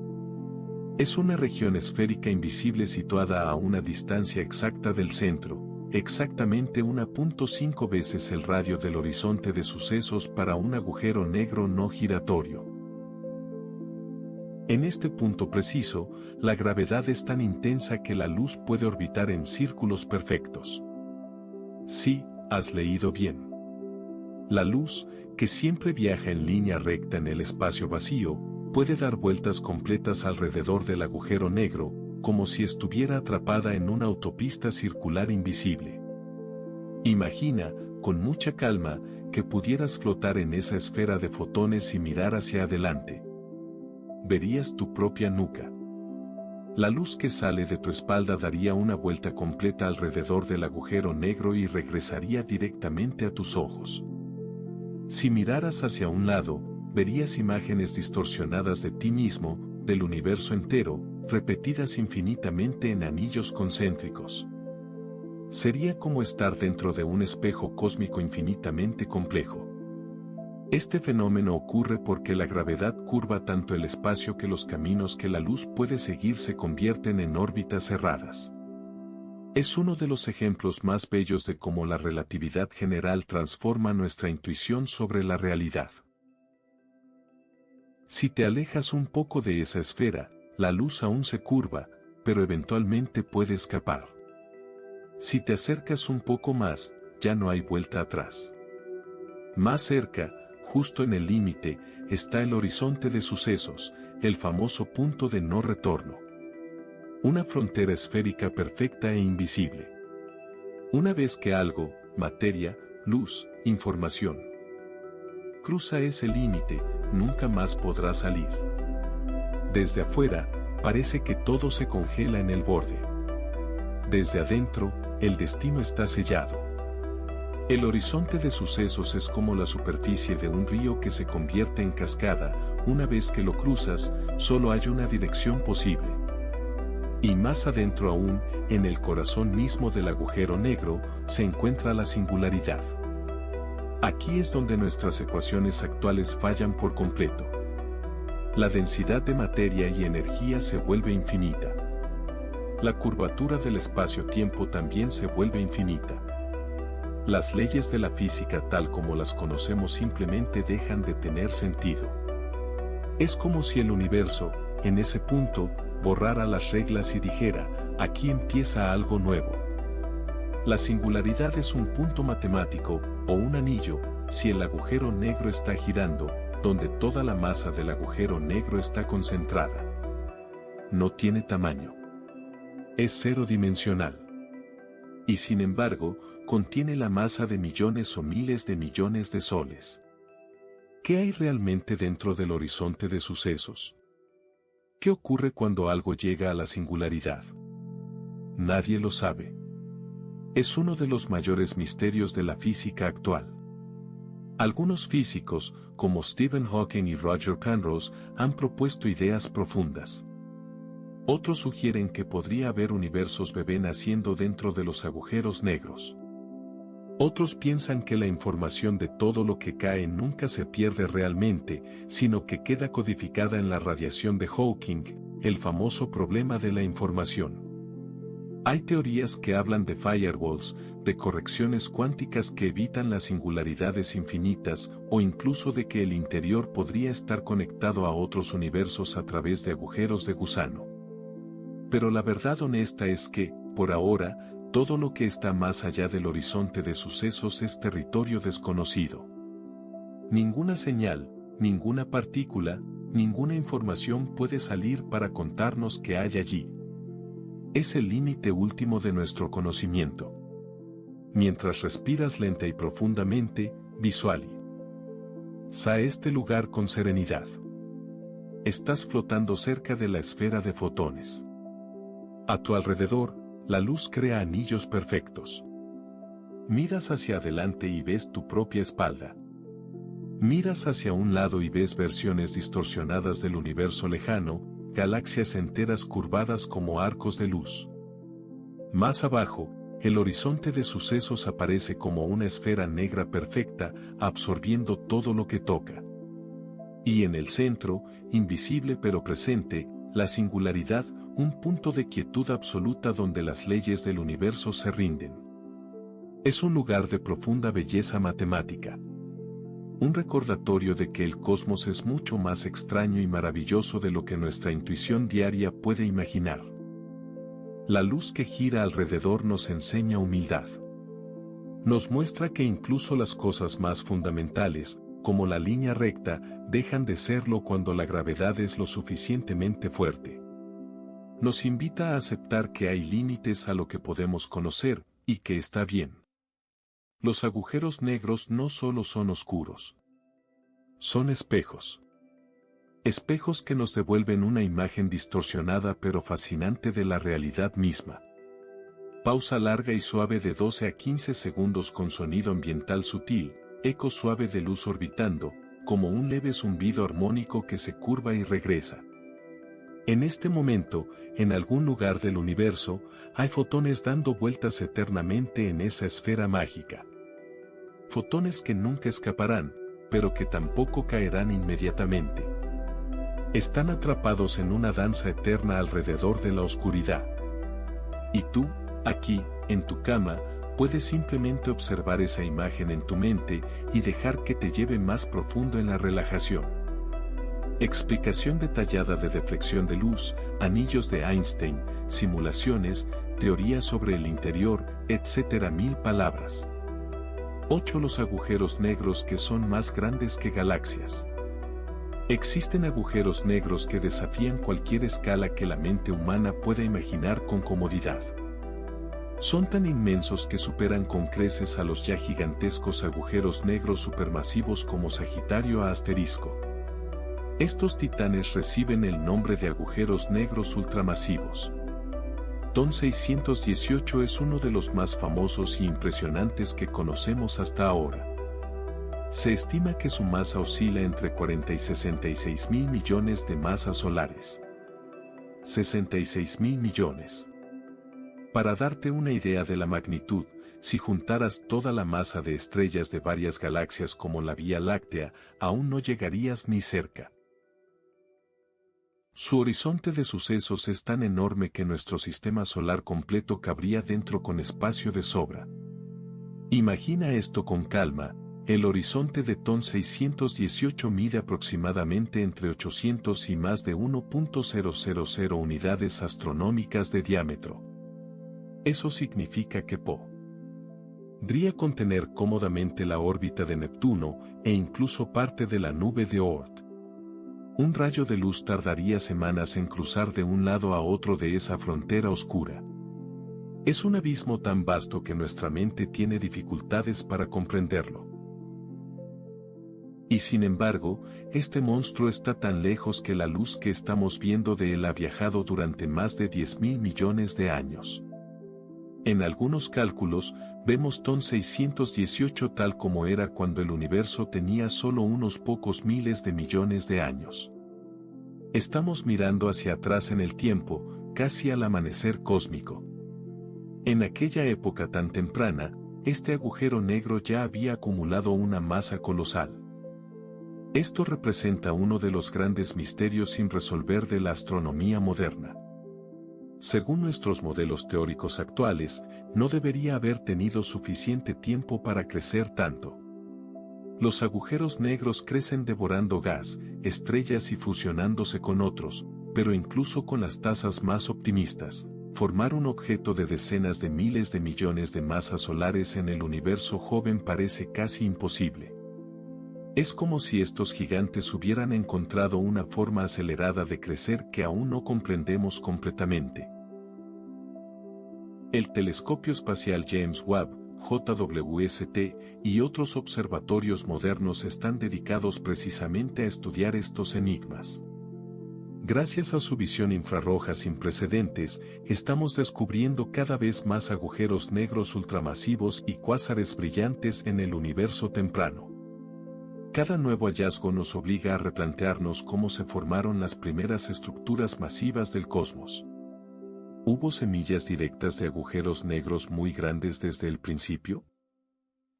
Es una región esférica invisible situada a una distancia exacta del centro, exactamente 1.5 veces el radio del horizonte de sucesos para un agujero negro no giratorio. En este punto preciso, la gravedad es tan intensa que la luz puede orbitar en círculos perfectos. Sí, has leído bien. La luz, que siempre viaja en línea recta en el espacio vacío, puede dar vueltas completas alrededor del agujero negro, como si estuviera atrapada en una autopista circular invisible. Imagina, con mucha calma, que pudieras flotar en esa esfera de fotones y mirar hacia adelante. Verías tu propia nuca. La luz que sale de tu espalda daría una vuelta completa alrededor del agujero negro y regresaría directamente a tus ojos. Si miraras hacia un lado, verías imágenes distorsionadas de ti mismo, del universo entero, repetidas infinitamente en anillos concéntricos. Sería como estar dentro de un espejo cósmico infinitamente complejo. Este fenómeno ocurre porque la gravedad curva tanto el espacio que los caminos que la luz puede seguir se convierten en órbitas cerradas. Es uno de los ejemplos más bellos de cómo la relatividad general transforma nuestra intuición sobre la realidad. Si te alejas un poco de esa esfera, la luz aún se curva, pero eventualmente puede escapar. Si te acercas un poco más, ya no hay vuelta atrás. Más cerca, justo en el límite, está el horizonte de sucesos, el famoso punto de no retorno. Una frontera esférica perfecta e invisible. Una vez que algo, materia, luz, información, cruza ese límite, nunca más podrá salir. Desde afuera, parece que todo se congela en el borde. Desde adentro, el destino está sellado. El horizonte de sucesos es como la superficie de un río que se convierte en cascada. Una vez que lo cruzas, solo hay una dirección posible. Y más adentro aún, en el corazón mismo del agujero negro, se encuentra la singularidad. Aquí es donde nuestras ecuaciones actuales fallan por completo. La densidad de materia y energía se vuelve infinita. La curvatura del espacio-tiempo también se vuelve infinita. Las leyes de la física tal como las conocemos simplemente dejan de tener sentido. Es como si el universo, en ese punto, borrara las reglas y dijera, aquí empieza algo nuevo. La singularidad es un punto matemático, o un anillo, si el agujero negro está girando, donde toda la masa del agujero negro está concentrada. No tiene tamaño. Es cero dimensional. Y sin embargo, contiene la masa de millones o miles de millones de soles. ¿Qué hay realmente dentro del horizonte de sucesos? ¿Qué ocurre cuando algo llega a la singularidad? Nadie lo sabe. Es uno de los mayores misterios de la física actual. Algunos físicos, como Stephen Hawking y Roger Penrose, han propuesto ideas profundas. Otros sugieren que podría haber universos bebé naciendo dentro de los agujeros negros. Otros piensan que la información de todo lo que cae nunca se pierde realmente, sino que queda codificada en la radiación de Hawking, el famoso problema de la información. Hay teorías que hablan de firewalls, de correcciones cuánticas que evitan las singularidades infinitas, o incluso de que el interior podría estar conectado a otros universos a través de agujeros de gusano. Pero la verdad honesta es que, por ahora, todo lo que está más allá del horizonte de sucesos es territorio desconocido. Ninguna señal, ninguna partícula, ninguna información puede salir para contarnos qué hay allí. Es el límite último de nuestro conocimiento. Mientras respiras lenta y profundamente, visualiza este lugar con serenidad. Estás flotando cerca de la esfera de fotones. A tu alrededor, la luz crea anillos perfectos. Miras hacia adelante y ves tu propia espalda. Miras hacia un lado y ves versiones distorsionadas del universo lejano, galaxias enteras curvadas como arcos de luz. Más abajo, el horizonte de sucesos aparece como una esfera negra perfecta, absorbiendo todo lo que toca. Y en el centro, invisible pero presente, la singularidad, un punto de quietud absoluta donde las leyes del universo se rinden. Es un lugar de profunda belleza matemática. Un recordatorio de que el cosmos es mucho más extraño y maravilloso de lo que nuestra intuición diaria puede imaginar. La luz que gira alrededor nos enseña humildad. Nos muestra que incluso las cosas más fundamentales, como la línea recta, dejan de serlo cuando la gravedad es lo suficientemente fuerte. Nos invita a aceptar que hay límites a lo que podemos conocer, y que está bien. Los agujeros negros no solo son oscuros. Son espejos. Espejos que nos devuelven una imagen distorsionada pero fascinante de la realidad misma. Pausa larga y suave de 12 a 15 segundos con sonido ambiental sutil, eco suave de luz orbitando, como un leve zumbido armónico que se curva y regresa. En este momento, en algún lugar del universo, hay fotones dando vueltas eternamente en esa esfera mágica. Fotones que nunca escaparán, pero que tampoco caerán inmediatamente. Están atrapados en una danza eterna alrededor de la oscuridad. Y tú, aquí, en tu cama, puedes simplemente observar esa imagen en tu mente y dejar que te lleve más profundo en la relajación. Explicación detallada de deflexión de luz, anillos de Einstein, simulaciones, teorías sobre el interior, etc. 1000 palabras. 8. Los agujeros negros que son más grandes que galaxias. Existen agujeros negros que desafían cualquier escala que la mente humana pueda imaginar con comodidad. Son tan inmensos que superan con creces a los ya gigantescos agujeros negros supermasivos como Sagitario a Asterisco. Estos titanes reciben el nombre de agujeros negros ultramasivos. TON 618 es uno de los más famosos y impresionantes que conocemos hasta ahora. Se estima que su masa oscila entre 40 y 66 mil millones de masas solares. 66 mil millones. Para darte una idea de la magnitud, si juntaras toda la masa de estrellas de varias galaxias como la Vía Láctea, aún no llegarías ni cerca. Su horizonte de sucesos es tan enorme que nuestro sistema solar completo cabría dentro con espacio de sobra. Imagina esto con calma. El horizonte de TON 618 mide aproximadamente entre 800 y más de 1.000 unidades astronómicas de diámetro. Eso significa que podría contener cómodamente la órbita de Neptuno e incluso parte de la nube de Oort. Un rayo de luz tardaría semanas en cruzar de un lado a otro de esa frontera oscura. Es un abismo tan vasto que nuestra mente tiene dificultades para comprenderlo. Y sin embargo, este monstruo está tan lejos que la luz que estamos viendo de él ha viajado durante más de 10.000 millones de años. En algunos cálculos, vemos TON 618 tal como era cuando el universo tenía solo unos pocos miles de millones de años. Estamos mirando hacia atrás en el tiempo, casi al amanecer cósmico. En aquella época tan temprana, este agujero negro ya había acumulado una masa colosal. Esto representa uno de los grandes misterios sin resolver de la astronomía moderna. Según nuestros modelos teóricos actuales, no debería haber tenido suficiente tiempo para crecer tanto. Los agujeros negros crecen devorando gas, estrellas y fusionándose con otros, pero incluso con las tasas más optimistas, formar un objeto de decenas de miles de millones de masas solares en el universo joven parece casi imposible. Es como si estos gigantes hubieran encontrado una forma acelerada de crecer que aún no comprendemos completamente. El telescopio espacial James Webb, JWST, y otros observatorios modernos están dedicados precisamente a estudiar estos enigmas. Gracias a su visión infrarroja sin precedentes, estamos descubriendo cada vez más agujeros negros ultramasivos y cuásares brillantes en el universo temprano. Cada nuevo hallazgo nos obliga a replantearnos cómo se formaron las primeras estructuras masivas del cosmos. ¿Hubo semillas directas de agujeros negros muy grandes desde el principio?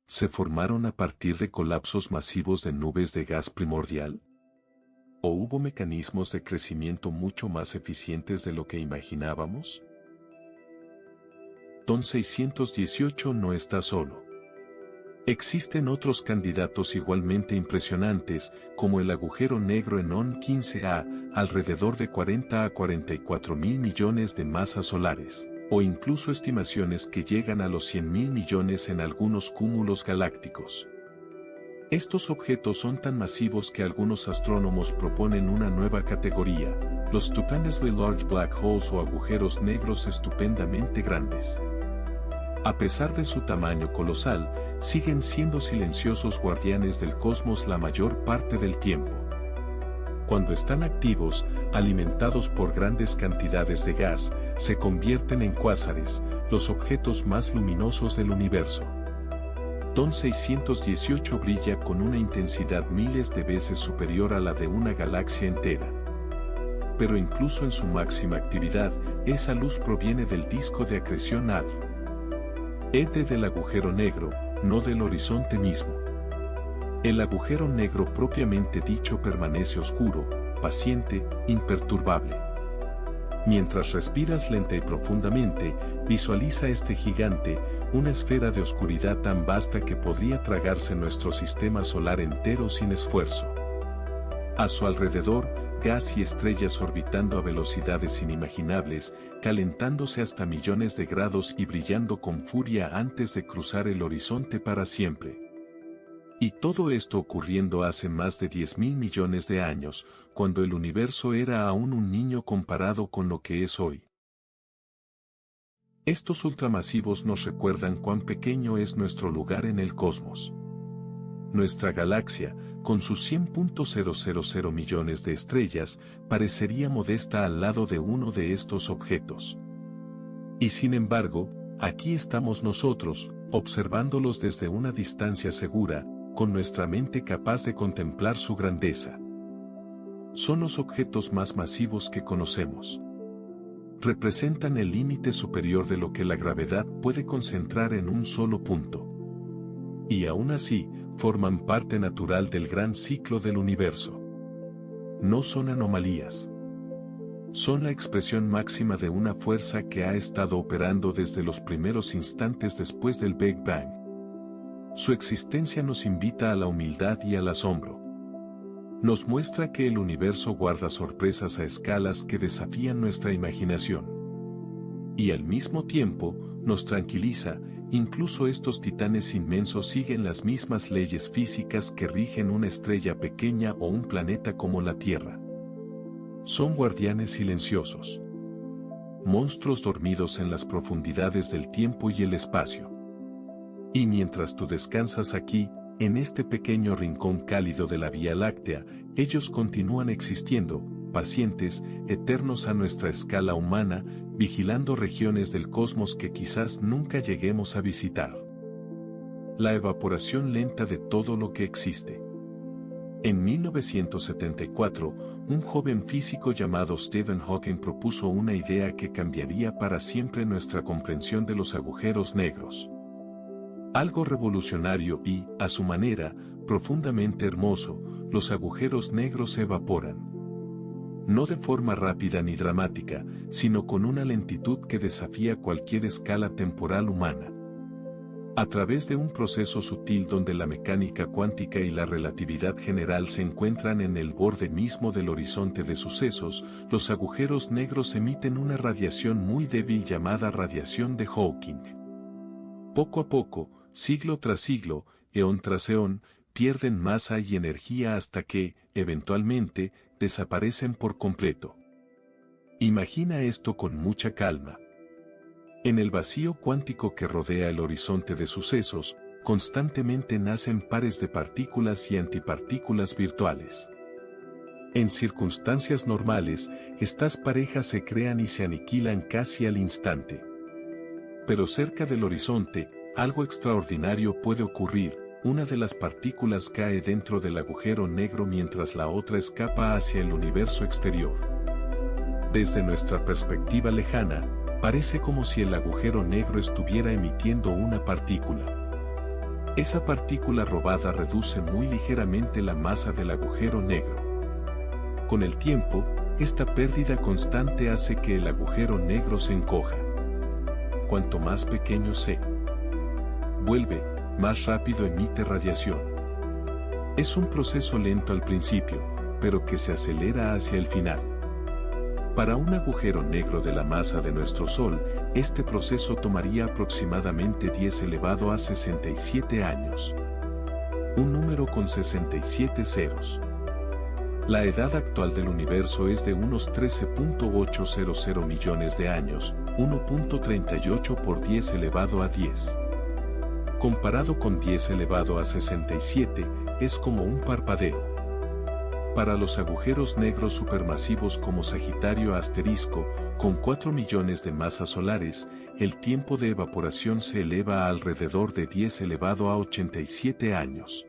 ¿Se formaron a partir de colapsos masivos de nubes de gas primordial? ¿O hubo mecanismos de crecimiento mucho más eficientes de lo que imaginábamos? TON 618 no está solo. Existen otros candidatos igualmente impresionantes, como el agujero negro Enon 15A, alrededor de 40 a 44 mil millones de masas solares, o incluso estimaciones que llegan a los 100 mil millones en algunos cúmulos galácticos. Estos objetos son tan masivos que algunos astrónomos proponen una nueva categoría, los Stupendously Large Black Holes o agujeros negros estupendamente grandes. A pesar de su tamaño colosal, siguen siendo silenciosos guardianes del cosmos la mayor parte del tiempo. Cuando están activos, alimentados por grandes cantidades de gas, se convierten en cuásares, los objetos más luminosos del universo. TON 618 brilla con una intensidad miles de veces superior a la de una galaxia entera. Pero incluso en su máxima actividad, esa luz proviene del disco de acreción AL. Del agujero negro, no del horizonte mismo. El agujero negro propiamente dicho permanece oscuro, paciente, imperturbable. Mientras respiras lenta y profundamente, visualiza este gigante, una esfera de oscuridad tan vasta que podría tragarse nuestro sistema solar entero sin esfuerzo. A su alrededor, gas y estrellas orbitando a velocidades inimaginables, calentándose hasta millones de grados y brillando con furia antes de cruzar el horizonte para siempre. Y todo esto ocurriendo hace más de 10.000 millones de años, cuando el universo era aún un niño comparado con lo que es hoy. Estos ultramasivos nos recuerdan cuán pequeño es nuestro lugar en el cosmos. Nuestra galaxia, con sus 100.000 millones de estrellas, parecería modesta al lado de uno de estos objetos. Y sin embargo, aquí estamos nosotros, observándolos desde una distancia segura, con nuestra mente capaz de contemplar su grandeza. Son los objetos más masivos que conocemos. Representan el límite superior de lo que la gravedad puede concentrar en un solo punto. Y aún así, forman parte natural del gran ciclo del universo. No son anomalías. Son la expresión máxima de una fuerza que ha estado operando desde los primeros instantes después del Big Bang. Su existencia nos invita a la humildad y al asombro. Nos muestra que el universo guarda sorpresas a escalas que desafían nuestra imaginación. Y al mismo tiempo, nos tranquiliza, incluso estos titanes inmensos siguen las mismas leyes físicas que rigen una estrella pequeña o un planeta como la Tierra. Son guardianes silenciosos. Monstruos dormidos en las profundidades del tiempo y el espacio. Y mientras tú descansas aquí, en este pequeño rincón cálido de la Vía Láctea, ellos continúan existiendo, pacientes, eternos a nuestra escala humana, vigilando regiones del cosmos que quizás nunca lleguemos a visitar. La evaporación lenta de todo lo que existe. En 1974, un joven físico llamado Stephen Hawking propuso una idea que cambiaría para siempre nuestra comprensión de los agujeros negros. Algo revolucionario y, a su manera, profundamente hermoso, los agujeros negros se evaporan. No de forma rápida ni dramática, sino con una lentitud que desafía cualquier escala temporal humana. A través de un proceso sutil donde la mecánica cuántica y la relatividad general se encuentran en el borde mismo del horizonte de sucesos, los agujeros negros emiten una radiación muy débil llamada radiación de Hawking. Poco a poco, siglo tras siglo, eón tras eón, pierden masa y energía hasta que, eventualmente, desaparecen por completo. Imagina esto con mucha calma. En el vacío cuántico que rodea el horizonte de sucesos, constantemente nacen pares de partículas y antipartículas virtuales. En circunstancias normales, estas parejas se crean y se aniquilan casi al instante. Pero cerca del horizonte, algo extraordinario puede ocurrir. Una de las partículas cae dentro del agujero negro mientras la otra escapa hacia el universo exterior. Desde nuestra perspectiva lejana, parece como si el agujero negro estuviera emitiendo una partícula. Esa partícula robada reduce muy ligeramente la masa del agujero negro. Con el tiempo, esta pérdida constante hace que el agujero negro se encoja. Cuanto más pequeño se vuelve, más rápido emite radiación. Es un proceso lento al principio, pero que se acelera hacia el final. Para un agujero negro de la masa de nuestro Sol, este proceso tomaría aproximadamente 10 elevado a 67 años. Un número con 67 ceros. La edad actual del universo es de unos 13.800 millones de años, 1.38 por 10 elevado a 10. Comparado con 10 elevado a 67, es como un parpadeo. Para los agujeros negros supermasivos como Sagitario asterisco, con 4 millones de masas solares, el tiempo de evaporación se eleva a alrededor de 10 elevado a 87 años.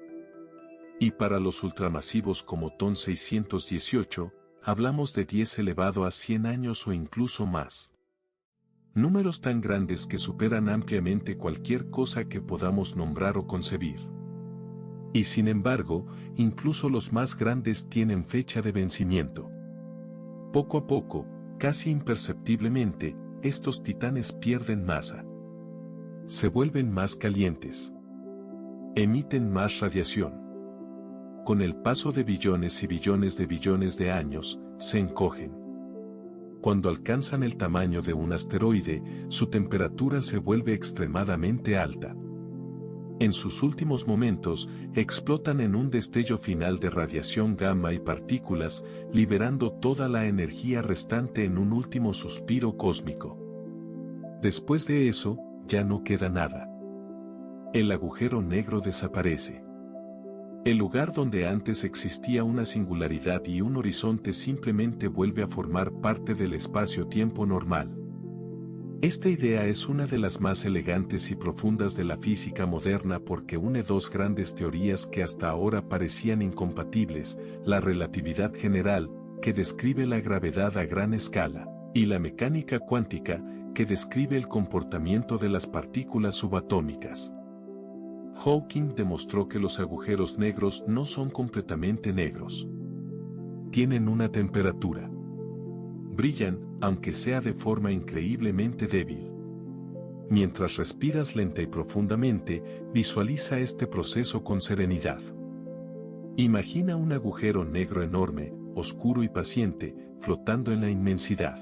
Y para los ultramasivos como TON 618, hablamos de 10 elevado a 100 años o incluso más. Números tan grandes que superan ampliamente cualquier cosa que podamos nombrar o concebir. Y sin embargo, incluso los más grandes tienen fecha de vencimiento. Poco a poco, casi imperceptiblemente, estos titanes pierden masa. Se vuelven más calientes. Emiten más radiación. Con el paso de billones y billones de años, se encogen. Cuando alcanzan el tamaño de un asteroide, su temperatura se vuelve extremadamente alta. En sus últimos momentos, explotan en un destello final de radiación gamma y partículas, liberando toda la energía restante en un último suspiro cósmico. Después de eso, ya no queda nada. El agujero negro desaparece. El lugar donde antes existía una singularidad y un horizonte simplemente vuelve a formar parte del espacio-tiempo normal. Esta idea es una de las más elegantes y profundas de la física moderna porque une dos grandes teorías que hasta ahora parecían incompatibles, la relatividad general, que describe la gravedad a gran escala, y la mecánica cuántica, que describe el comportamiento de las partículas subatómicas. Hawking demostró que los agujeros negros no son completamente negros. Tienen una temperatura. Brillan, aunque sea de forma increíblemente débil. Mientras respiras lenta y profundamente, visualiza este proceso con serenidad. Imagina un agujero negro enorme, oscuro y paciente, flotando en la inmensidad.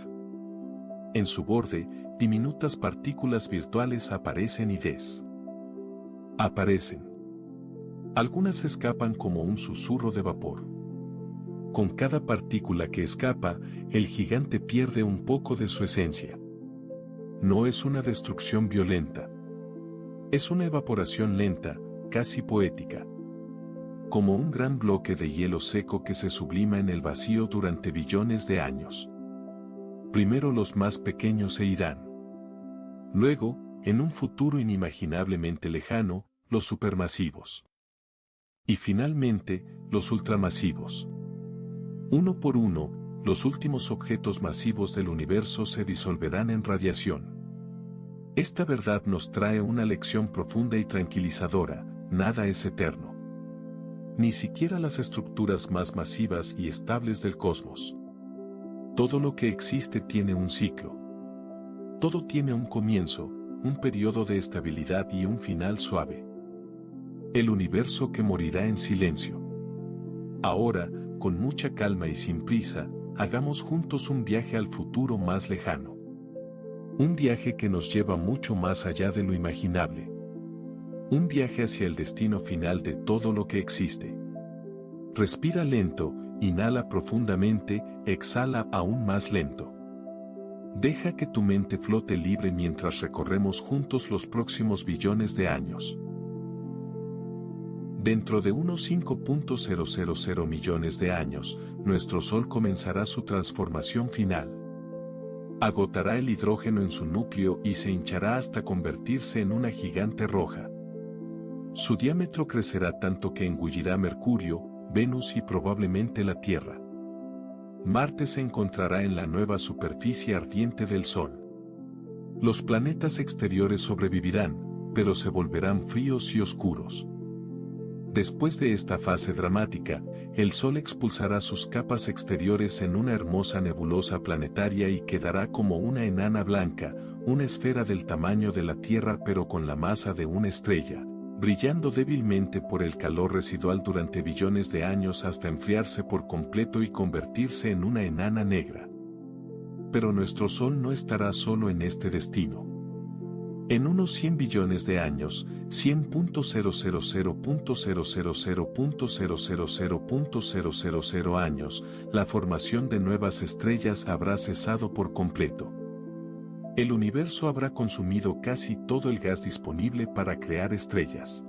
En su borde, diminutas partículas virtuales aparecen y desaparecen. Algunas escapan como un susurro de vapor. Con cada partícula que escapa, el gigante pierde un poco de su esencia. No es una destrucción violenta. Es una evaporación lenta, casi poética. Como un gran bloque de hielo seco que se sublima en el vacío durante billones de años. Primero los más pequeños se irán. Luego, en un futuro inimaginablemente lejano, los supermasivos. Y finalmente, los ultramasivos. Uno por uno, los últimos objetos masivos del universo se disolverán en radiación. Esta verdad nos trae una lección profunda y tranquilizadora: nada es eterno. Ni siquiera las estructuras más masivas y estables del cosmos. Todo lo que existe tiene un ciclo. Todo tiene un comienzo, un periodo de estabilidad y un final suave. El universo que morirá en silencio. Ahora, con mucha calma y sin prisa, hagamos juntos un viaje al futuro más lejano. Un viaje que nos lleva mucho más allá de lo imaginable. Un viaje hacia el destino final de todo lo que existe. Respira lento, inhala profundamente, exhala aún más lento. Deja que tu mente flote libre mientras recorremos juntos los próximos billones de años. Dentro de unos 5.000 millones de años, nuestro Sol comenzará su transformación final. Agotará el hidrógeno en su núcleo y se hinchará hasta convertirse en una gigante roja. Su diámetro crecerá tanto que engullirá Mercurio, Venus y probablemente la Tierra. Marte se encontrará en la nueva superficie ardiente del Sol. Los planetas exteriores sobrevivirán, pero se volverán fríos y oscuros. Después de esta fase dramática, el Sol expulsará sus capas exteriores en una hermosa nebulosa planetaria y quedará como una enana blanca, una esfera del tamaño de la Tierra pero con la masa de una estrella, brillando débilmente por el calor residual durante billones de años hasta enfriarse por completo y convertirse en una enana negra. Pero nuestro Sol no estará solo en este destino. En unos 100 billones de años, 100.000.000.000.000 años, la formación de nuevas estrellas habrá cesado por completo. El universo habrá consumido casi todo el gas disponible para crear estrellas.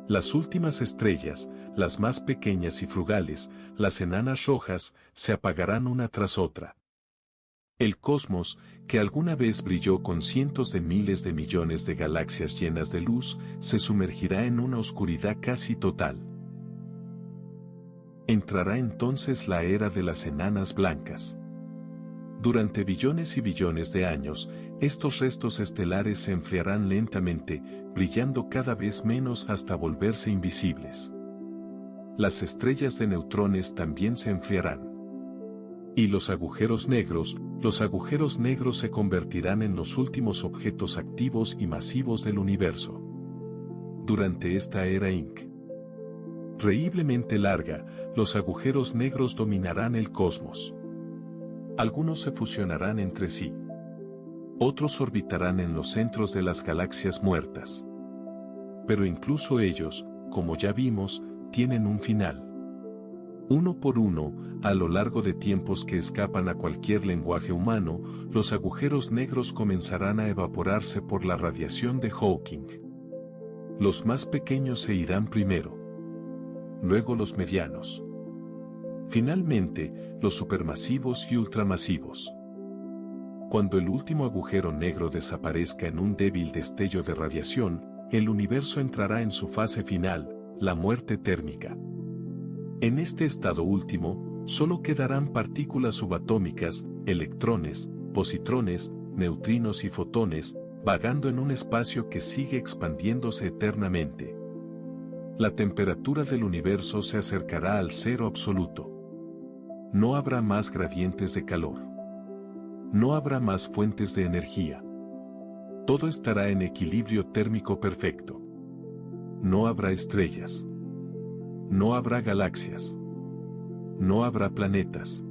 Las últimas estrellas, las más pequeñas y frugales, las enanas rojas, se apagarán una tras otra. El cosmos, que alguna vez brilló con cientos de miles de millones de galaxias llenas de luz, se sumergirá en una oscuridad casi total. Entrará entonces la era de las enanas blancas. Durante billones y billones de años, estos restos estelares se enfriarán lentamente, brillando cada vez menos hasta volverse invisibles. Las estrellas de neutrones también se enfriarán. Y los agujeros negros se convertirán en los últimos objetos activos y masivos del universo. Durante esta era increíblemente larga, los agujeros negros dominarán el cosmos. Algunos se fusionarán entre sí. Otros orbitarán en los centros de las galaxias muertas. Pero incluso ellos, como ya vimos, tienen un final. Uno por uno, a lo largo de tiempos que escapan a cualquier lenguaje humano, los agujeros negros comenzarán a evaporarse por la radiación de Hawking. Los más pequeños se irán primero. Luego los medianos. Finalmente, los supermasivos y ultramasivos. Cuando el último agujero negro desaparezca en un débil destello de radiación, el universo entrará en su fase final, la muerte térmica. En este estado último, solo quedarán partículas subatómicas, electrones, positrones, neutrinos y fotones, vagando en un espacio que sigue expandiéndose eternamente. La temperatura del universo se acercará al cero absoluto. No habrá más gradientes de calor. No habrá más fuentes de energía. Todo estará en equilibrio térmico perfecto. No habrá estrellas. No habrá galaxias. No habrá planetas.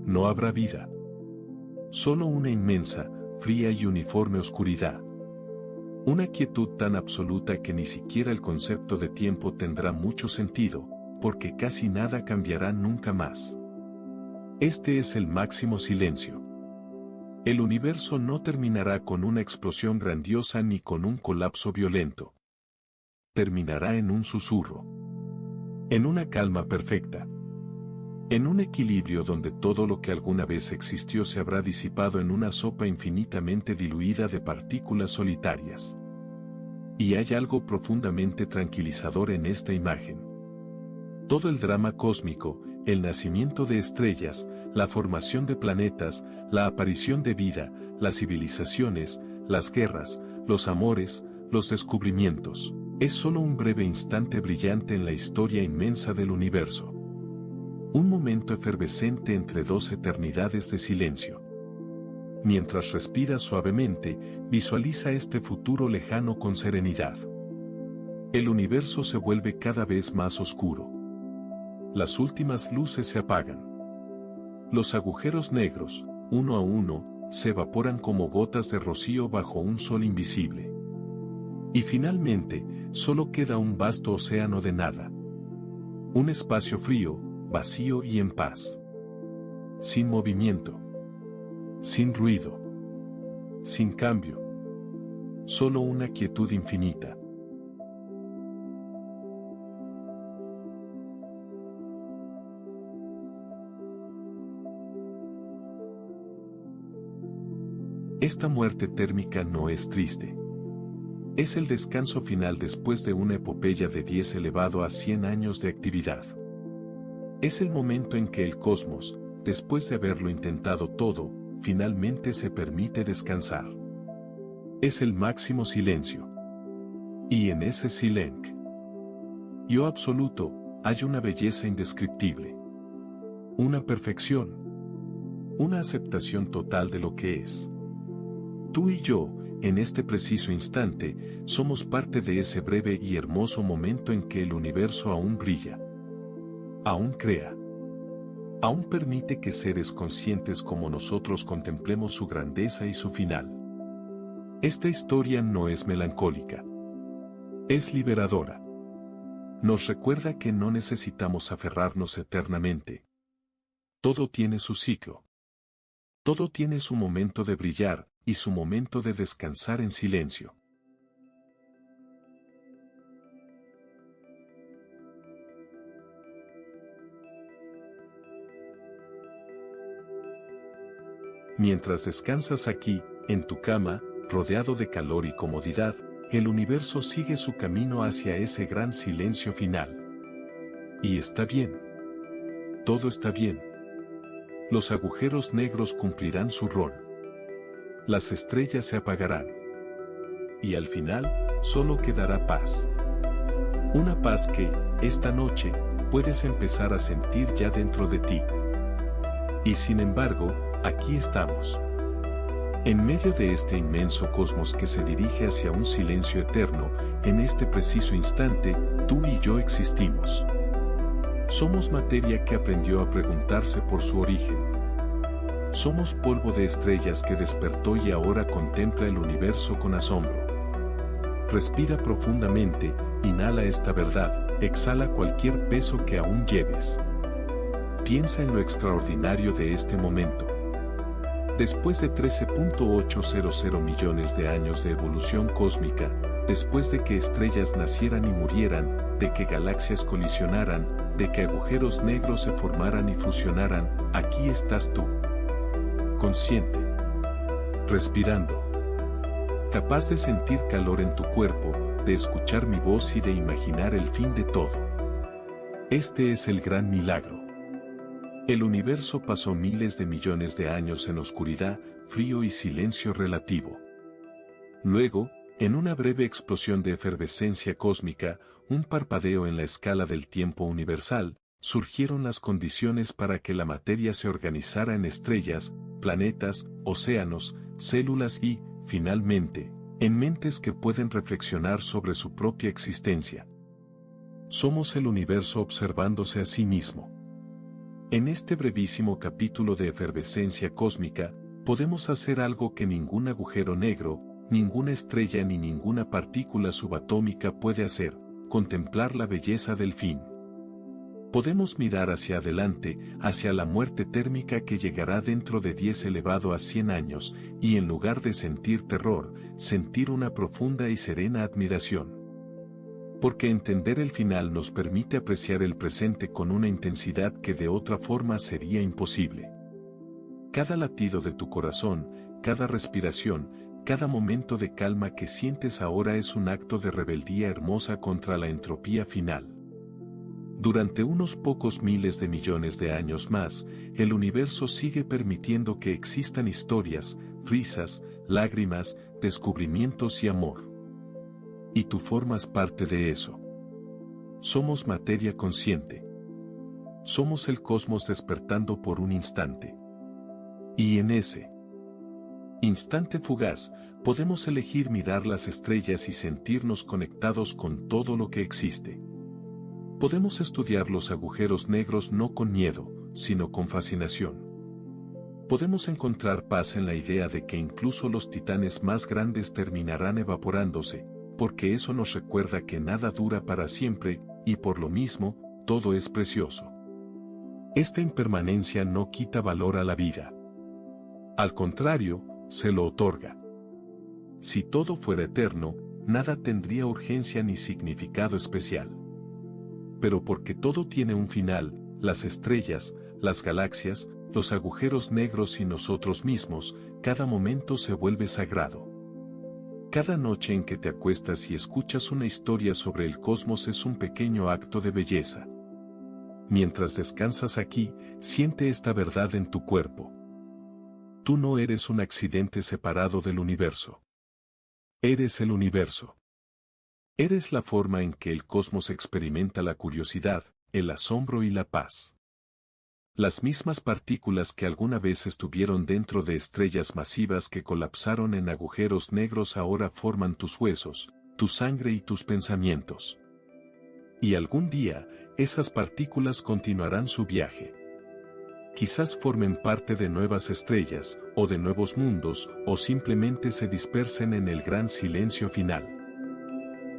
No habrá vida. Solo una inmensa, fría y uniforme oscuridad. Una quietud tan absoluta que ni siquiera el concepto de tiempo tendrá mucho sentido, porque casi nada cambiará nunca más. Este es el máximo silencio. El universo no terminará con una explosión grandiosa ni con un colapso violento. Terminará en un susurro. En una calma perfecta. En un equilibrio donde todo lo que alguna vez existió se habrá disipado en una sopa infinitamente diluida de partículas solitarias. Y hay algo profundamente tranquilizador en esta imagen. Todo el drama cósmico, el nacimiento de estrellas, la formación de planetas, la aparición de vida, las civilizaciones, las guerras, los amores, los descubrimientos, es solo un breve instante brillante en la historia inmensa del universo. Un momento efervescente entre dos eternidades de silencio. Mientras respira suavemente, visualiza este futuro lejano con serenidad. El universo se vuelve cada vez más oscuro. Las últimas luces se apagan. Los agujeros negros, uno a uno, se evaporan como gotas de rocío bajo un sol invisible. Y finalmente, solo queda un vasto océano de nada. Un espacio frío, vacío y en paz. Sin movimiento. Sin ruido. Sin cambio. Solo una quietud infinita. Esta muerte térmica no es triste. Es el descanso final después de una epopeya de 10 elevado a 100 años de actividad. Es el momento en que el cosmos, después de haberlo intentado todo, finalmente se permite descansar. Es el máximo silencio. Y en ese silencio, yo absoluto, hay una belleza indescriptible. Una perfección. Una aceptación total de lo que es. Tú y yo, en este preciso instante, somos parte de ese breve y hermoso momento en que el universo aún brilla. Aún crea. Aún permite que seres conscientes como nosotros contemplemos su grandeza y su final. Esta historia no es melancólica. Es liberadora. Nos recuerda que no necesitamos aferrarnos eternamente. Todo tiene su ciclo. Todo tiene su momento de brillar, y su momento de descansar en silencio. Mientras descansas aquí, en tu cama, rodeado de calor y comodidad, el universo sigue su camino hacia ese gran silencio final. Y está bien. Todo está bien. los agujeros negros cumplirán su rol. Las estrellas se apagarán. Y al final, solo quedará paz. Una paz que, esta noche, puedes empezar a sentir ya dentro de ti. Y sin embargo, aquí estamos. En medio de este inmenso cosmos que se dirige hacia un silencio eterno, en este preciso instante, tú y yo existimos. Somos materia que aprendió a preguntarse por su origen. Somos polvo de estrellas que despertó y ahora contempla el universo con asombro. Respira profundamente, inhala esta verdad, exhala cualquier peso que aún lleves. Piensa en lo extraordinario de este momento. Después de 13.800 millones de años de evolución cósmica, después de que estrellas nacieran y murieran, de que galaxias colisionaran, de que agujeros negros se formaran y fusionaran, aquí estás tú. Consciente. Respirando. Capaz de sentir calor en tu cuerpo, de escuchar mi voz y de imaginar el fin de todo. Este es el gran milagro. El universo pasó miles de millones de años en oscuridad, frío y silencio relativo. Luego, en una breve explosión de efervescencia cósmica, un parpadeo en la escala del tiempo universal, surgieron las condiciones para que la materia se organizara en estrellas, planetas, océanos, células y, finalmente, en mentes que pueden reflexionar sobre su propia existencia. Somos el universo observándose a sí mismo. En este brevísimo capítulo de efervescencia cósmica, podemos hacer algo que ningún agujero negro, ninguna estrella ni ninguna partícula subatómica puede hacer: contemplar la belleza del fin. Podemos mirar hacia adelante, hacia la muerte térmica que llegará dentro de 10 elevado a 100 años, y en lugar de sentir terror, sentir una profunda y serena admiración. Porque entender el final nos permite apreciar el presente con una intensidad que de otra forma sería imposible. Cada latido de tu corazón, cada respiración, cada momento de calma que sientes ahora es un acto de rebeldía hermosa contra la entropía final. Durante unos pocos miles de millones de años más, el universo sigue permitiendo que existan historias, risas, lágrimas, descubrimientos y amor. Y tú formas parte de eso. Somos materia consciente. Somos el cosmos despertando por un instante. Y en ese instante fugaz, podemos elegir mirar las estrellas y sentirnos conectados con todo lo que existe. Podemos estudiar los agujeros negros no con miedo, sino con fascinación. Podemos encontrar paz en la idea de que incluso los titanes más grandes terminarán evaporándose, porque eso nos recuerda que nada dura para siempre, y por lo mismo, todo es precioso. Esta impermanencia no quita valor a la vida. Al contrario, se lo otorga. Si todo fuera eterno, nada tendría urgencia ni significado especial. Pero porque todo tiene un final, las estrellas, las galaxias, los agujeros negros y nosotros mismos, cada momento se vuelve sagrado. Cada noche en que te acuestas y escuchas una historia sobre el cosmos es un pequeño acto de belleza. Mientras descansas aquí, siente esta verdad en tu cuerpo. Tú no eres un accidente separado del universo. Eres el universo. Eres la forma en que el cosmos experimenta la curiosidad, el asombro y la paz. Las mismas partículas que alguna vez estuvieron dentro de estrellas masivas que colapsaron en agujeros negros ahora forman tus huesos, tu sangre y tus pensamientos. Y algún día, esas partículas continuarán su viaje. Quizás formen parte de nuevas estrellas, o de nuevos mundos, o simplemente se dispersen en el gran silencio final.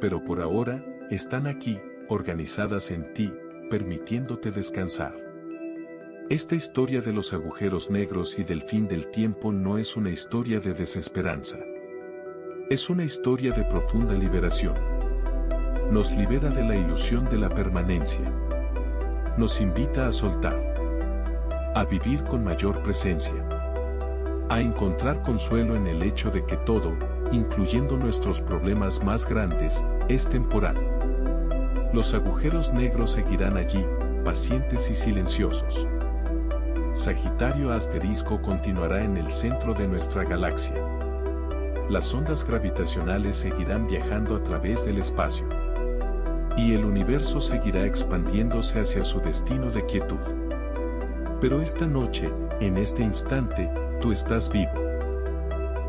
Pero por ahora, están aquí, organizadas en ti, permitiéndote descansar. Esta historia de los agujeros negros y del fin del tiempo no es una historia de desesperanza. Es una historia de profunda liberación. Nos libera de la ilusión de la permanencia. Nos invita a soltar. A vivir con mayor presencia. A encontrar consuelo en el hecho de que todo, incluyendo nuestros problemas más grandes, es temporal. Los agujeros negros seguirán allí, pacientes y silenciosos. Sagitario asterisco continuará en el centro de nuestra galaxia. Las ondas gravitacionales seguirán viajando a través del espacio. Y el universo seguirá expandiéndose hacia su destino de quietud. Pero esta noche, en este instante, tú estás vivo.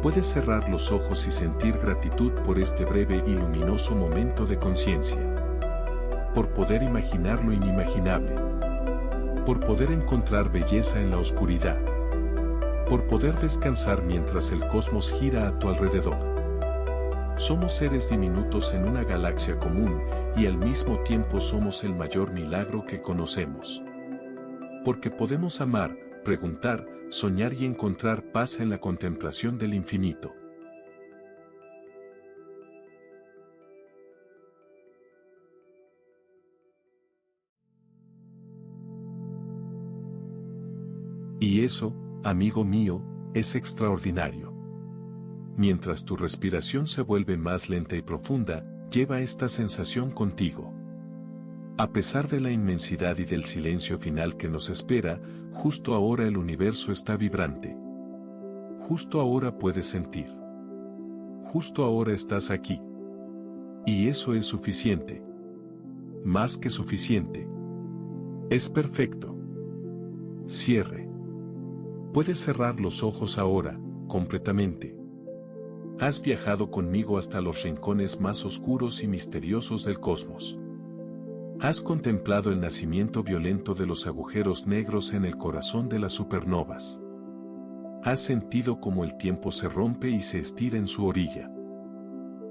Puedes cerrar los ojos y sentir gratitud por este breve y luminoso momento de conciencia. Por poder imaginar lo inimaginable. Por poder encontrar belleza en la oscuridad. Por poder descansar mientras el cosmos gira a tu alrededor. Somos seres diminutos en una galaxia común, y al mismo tiempo somos el mayor milagro que conocemos. Porque podemos amar, preguntar, soñar y encontrar paz en la contemplación del infinito. Y eso, amigo mío, es extraordinario. Mientras tu respiración se vuelve más lenta y profunda, lleva esta sensación contigo. A pesar de la inmensidad y del silencio final que nos espera, justo ahora el universo está vibrante. Justo ahora puedes sentir. Justo ahora estás aquí. Y eso es suficiente. Más que suficiente. Es perfecto. Cierre. Puedes cerrar los ojos ahora, completamente. Has viajado conmigo hasta los rincones más oscuros y misteriosos del cosmos. Has contemplado el nacimiento violento de los agujeros negros en el corazón de las supernovas. Has sentido cómo el tiempo se rompe y se estira en su orilla.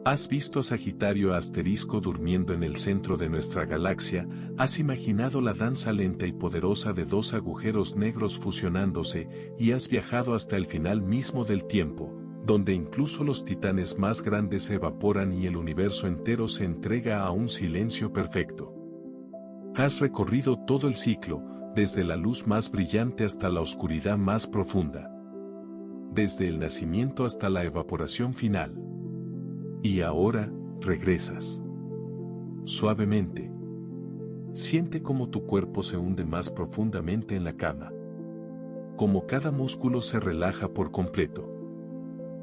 Has visto a Sagitario asterisco durmiendo en el centro de nuestra galaxia, has imaginado la danza lenta y poderosa de dos agujeros negros fusionándose, y has viajado hasta el final mismo del tiempo, donde incluso los titanes más grandes se evaporan y el universo entero se entrega a un silencio perfecto. Has recorrido todo el ciclo, desde la luz más brillante hasta la oscuridad más profunda. Desde el nacimiento hasta la evaporación final. Y ahora, regresas. Suavemente. Siente cómo tu cuerpo se hunde más profundamente en la cama. Cómo cada músculo se relaja por completo.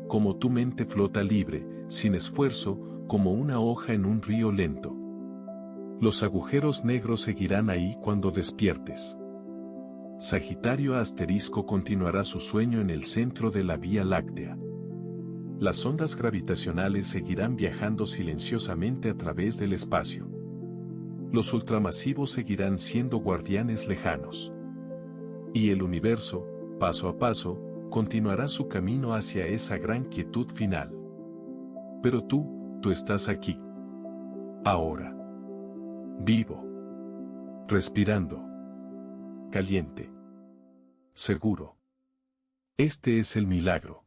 Cómo tu mente flota libre, sin esfuerzo, como una hoja en un río lento. Los agujeros negros seguirán ahí cuando despiertes. Sagitario asterisco continuará su sueño en el centro de la Vía Láctea. Las ondas gravitacionales seguirán viajando silenciosamente a través del espacio. Los ultramasivos seguirán siendo guardianes lejanos. Y el universo, paso a paso, continuará su camino hacia esa gran quietud final. Pero tú estás aquí. Ahora. Vivo. Respirando. Caliente. Seguro. Este es el milagro.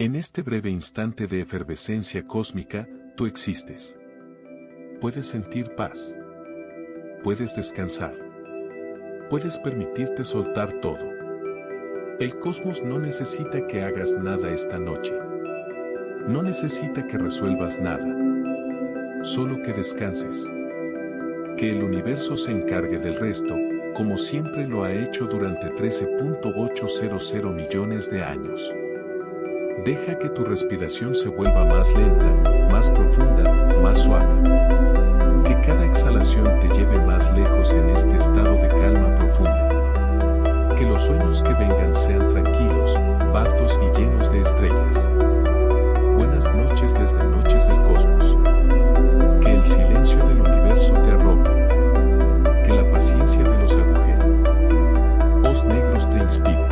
En este breve instante de efervescencia cósmica, tú existes. Puedes sentir paz. Puedes descansar. Puedes permitirte soltar todo. El cosmos no necesita que hagas nada esta noche. No necesita que resuelvas nada. Solo que descanses. Que el universo se encargue del resto, como siempre lo ha hecho durante 13.800 millones de años. Deja que tu respiración se vuelva más lenta, más profunda, más suave. Que cada exhalación te lleve más lejos en este estado de calma profunda. Que los sueños que vengan sean tranquilos, vastos y llenos de estrellas. Buenas noches desde Noches del Cosmos. Que el silencio del universo te arrope. Que la paciencia de los agujeros negros te inspire.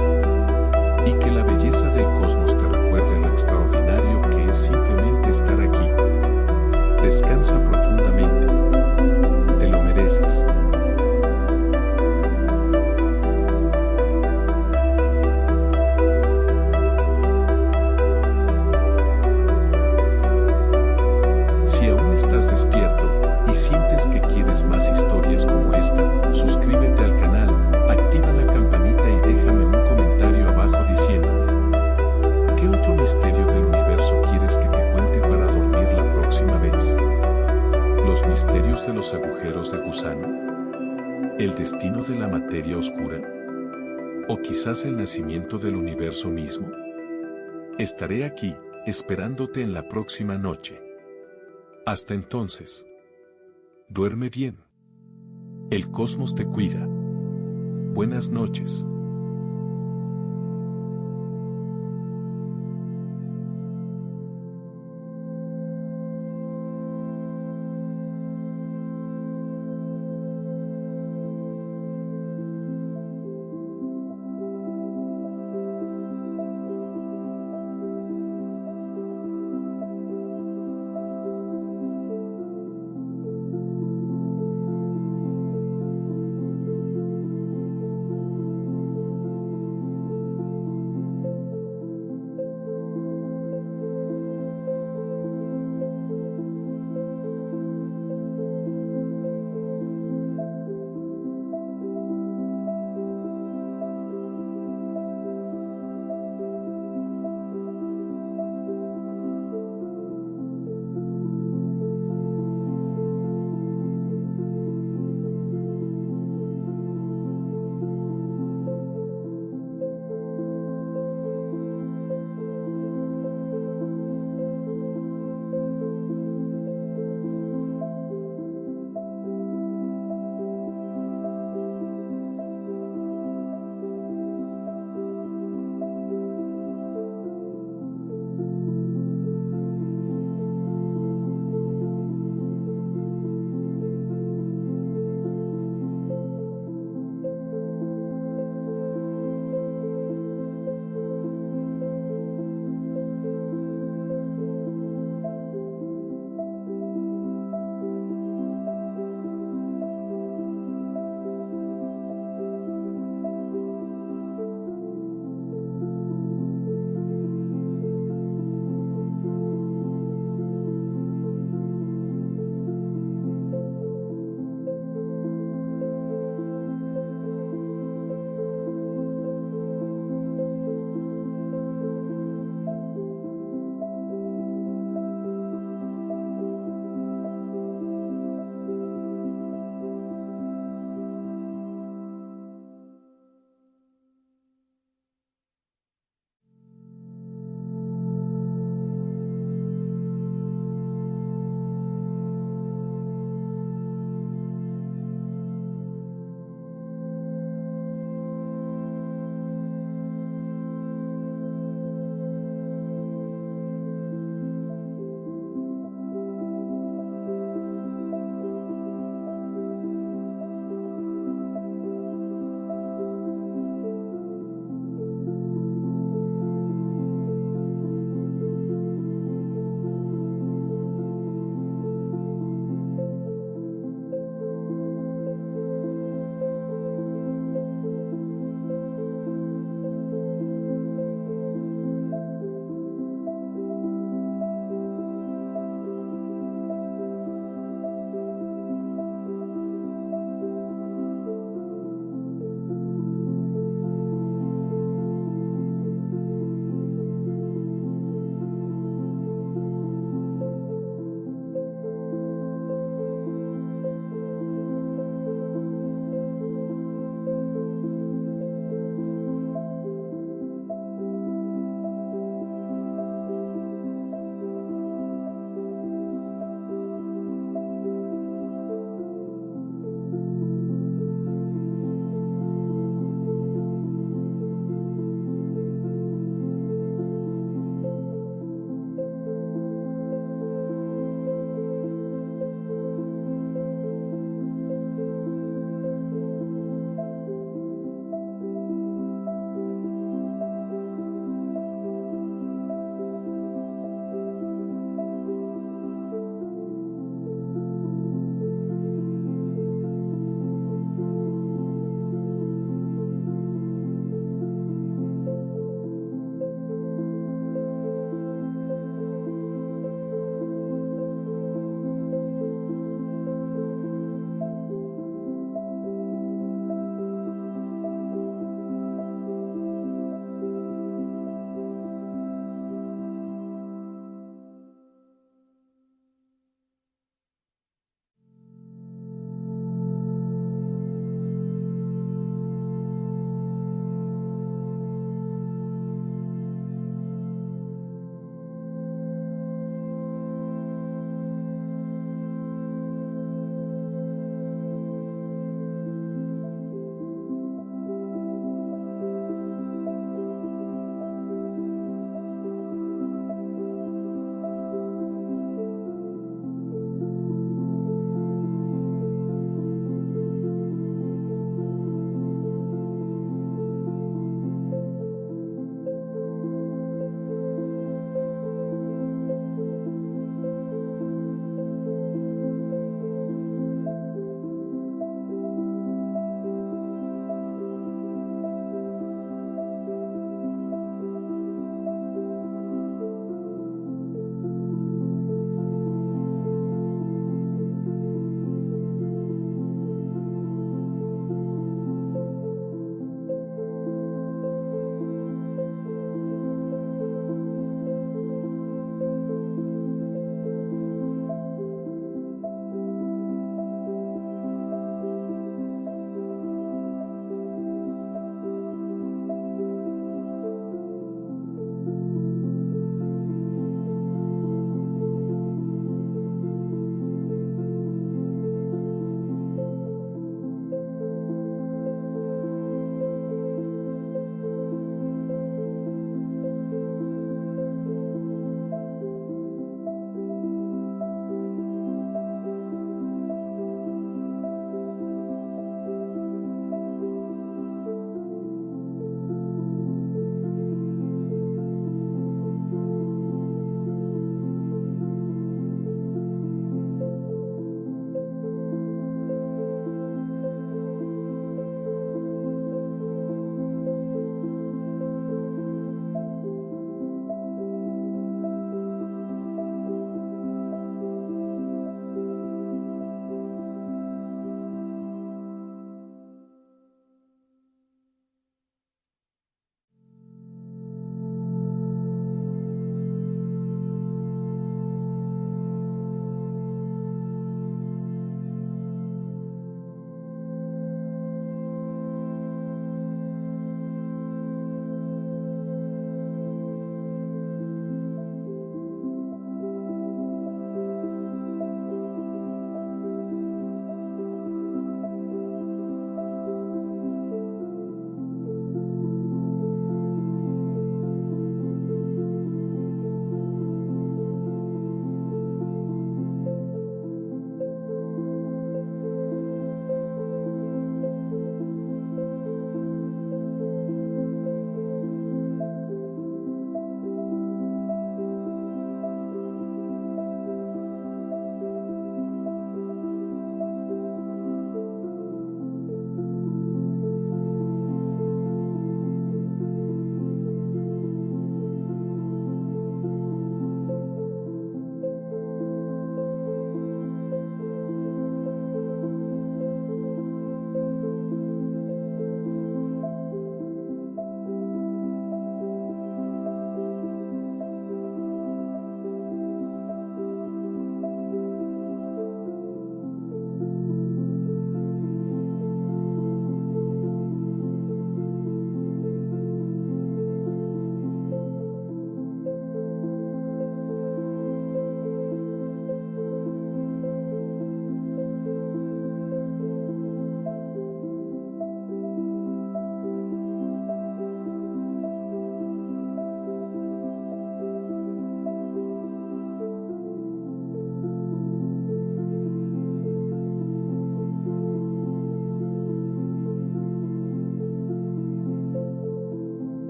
Y que la belleza del cosmos te recuerde lo extraordinario que es simplemente estar aquí. Descansa profundamente. Te lo mereces. Si aún estás despierto y sientes que quieres más historias como esta, suscríbete al canal, activa la campanita y déjame un comentario abajo diciéndome ¿qué otro misterio del universo quieres que te cuente para dormir la próxima vez? ¿Los misterios de los agujeros de gusano? ¿El destino de la materia oscura? ¿O quizás el nacimiento del universo mismo? Estaré aquí, esperándote en la próxima noche. Hasta entonces. Duerme bien. El cosmos te cuida. Buenas noches.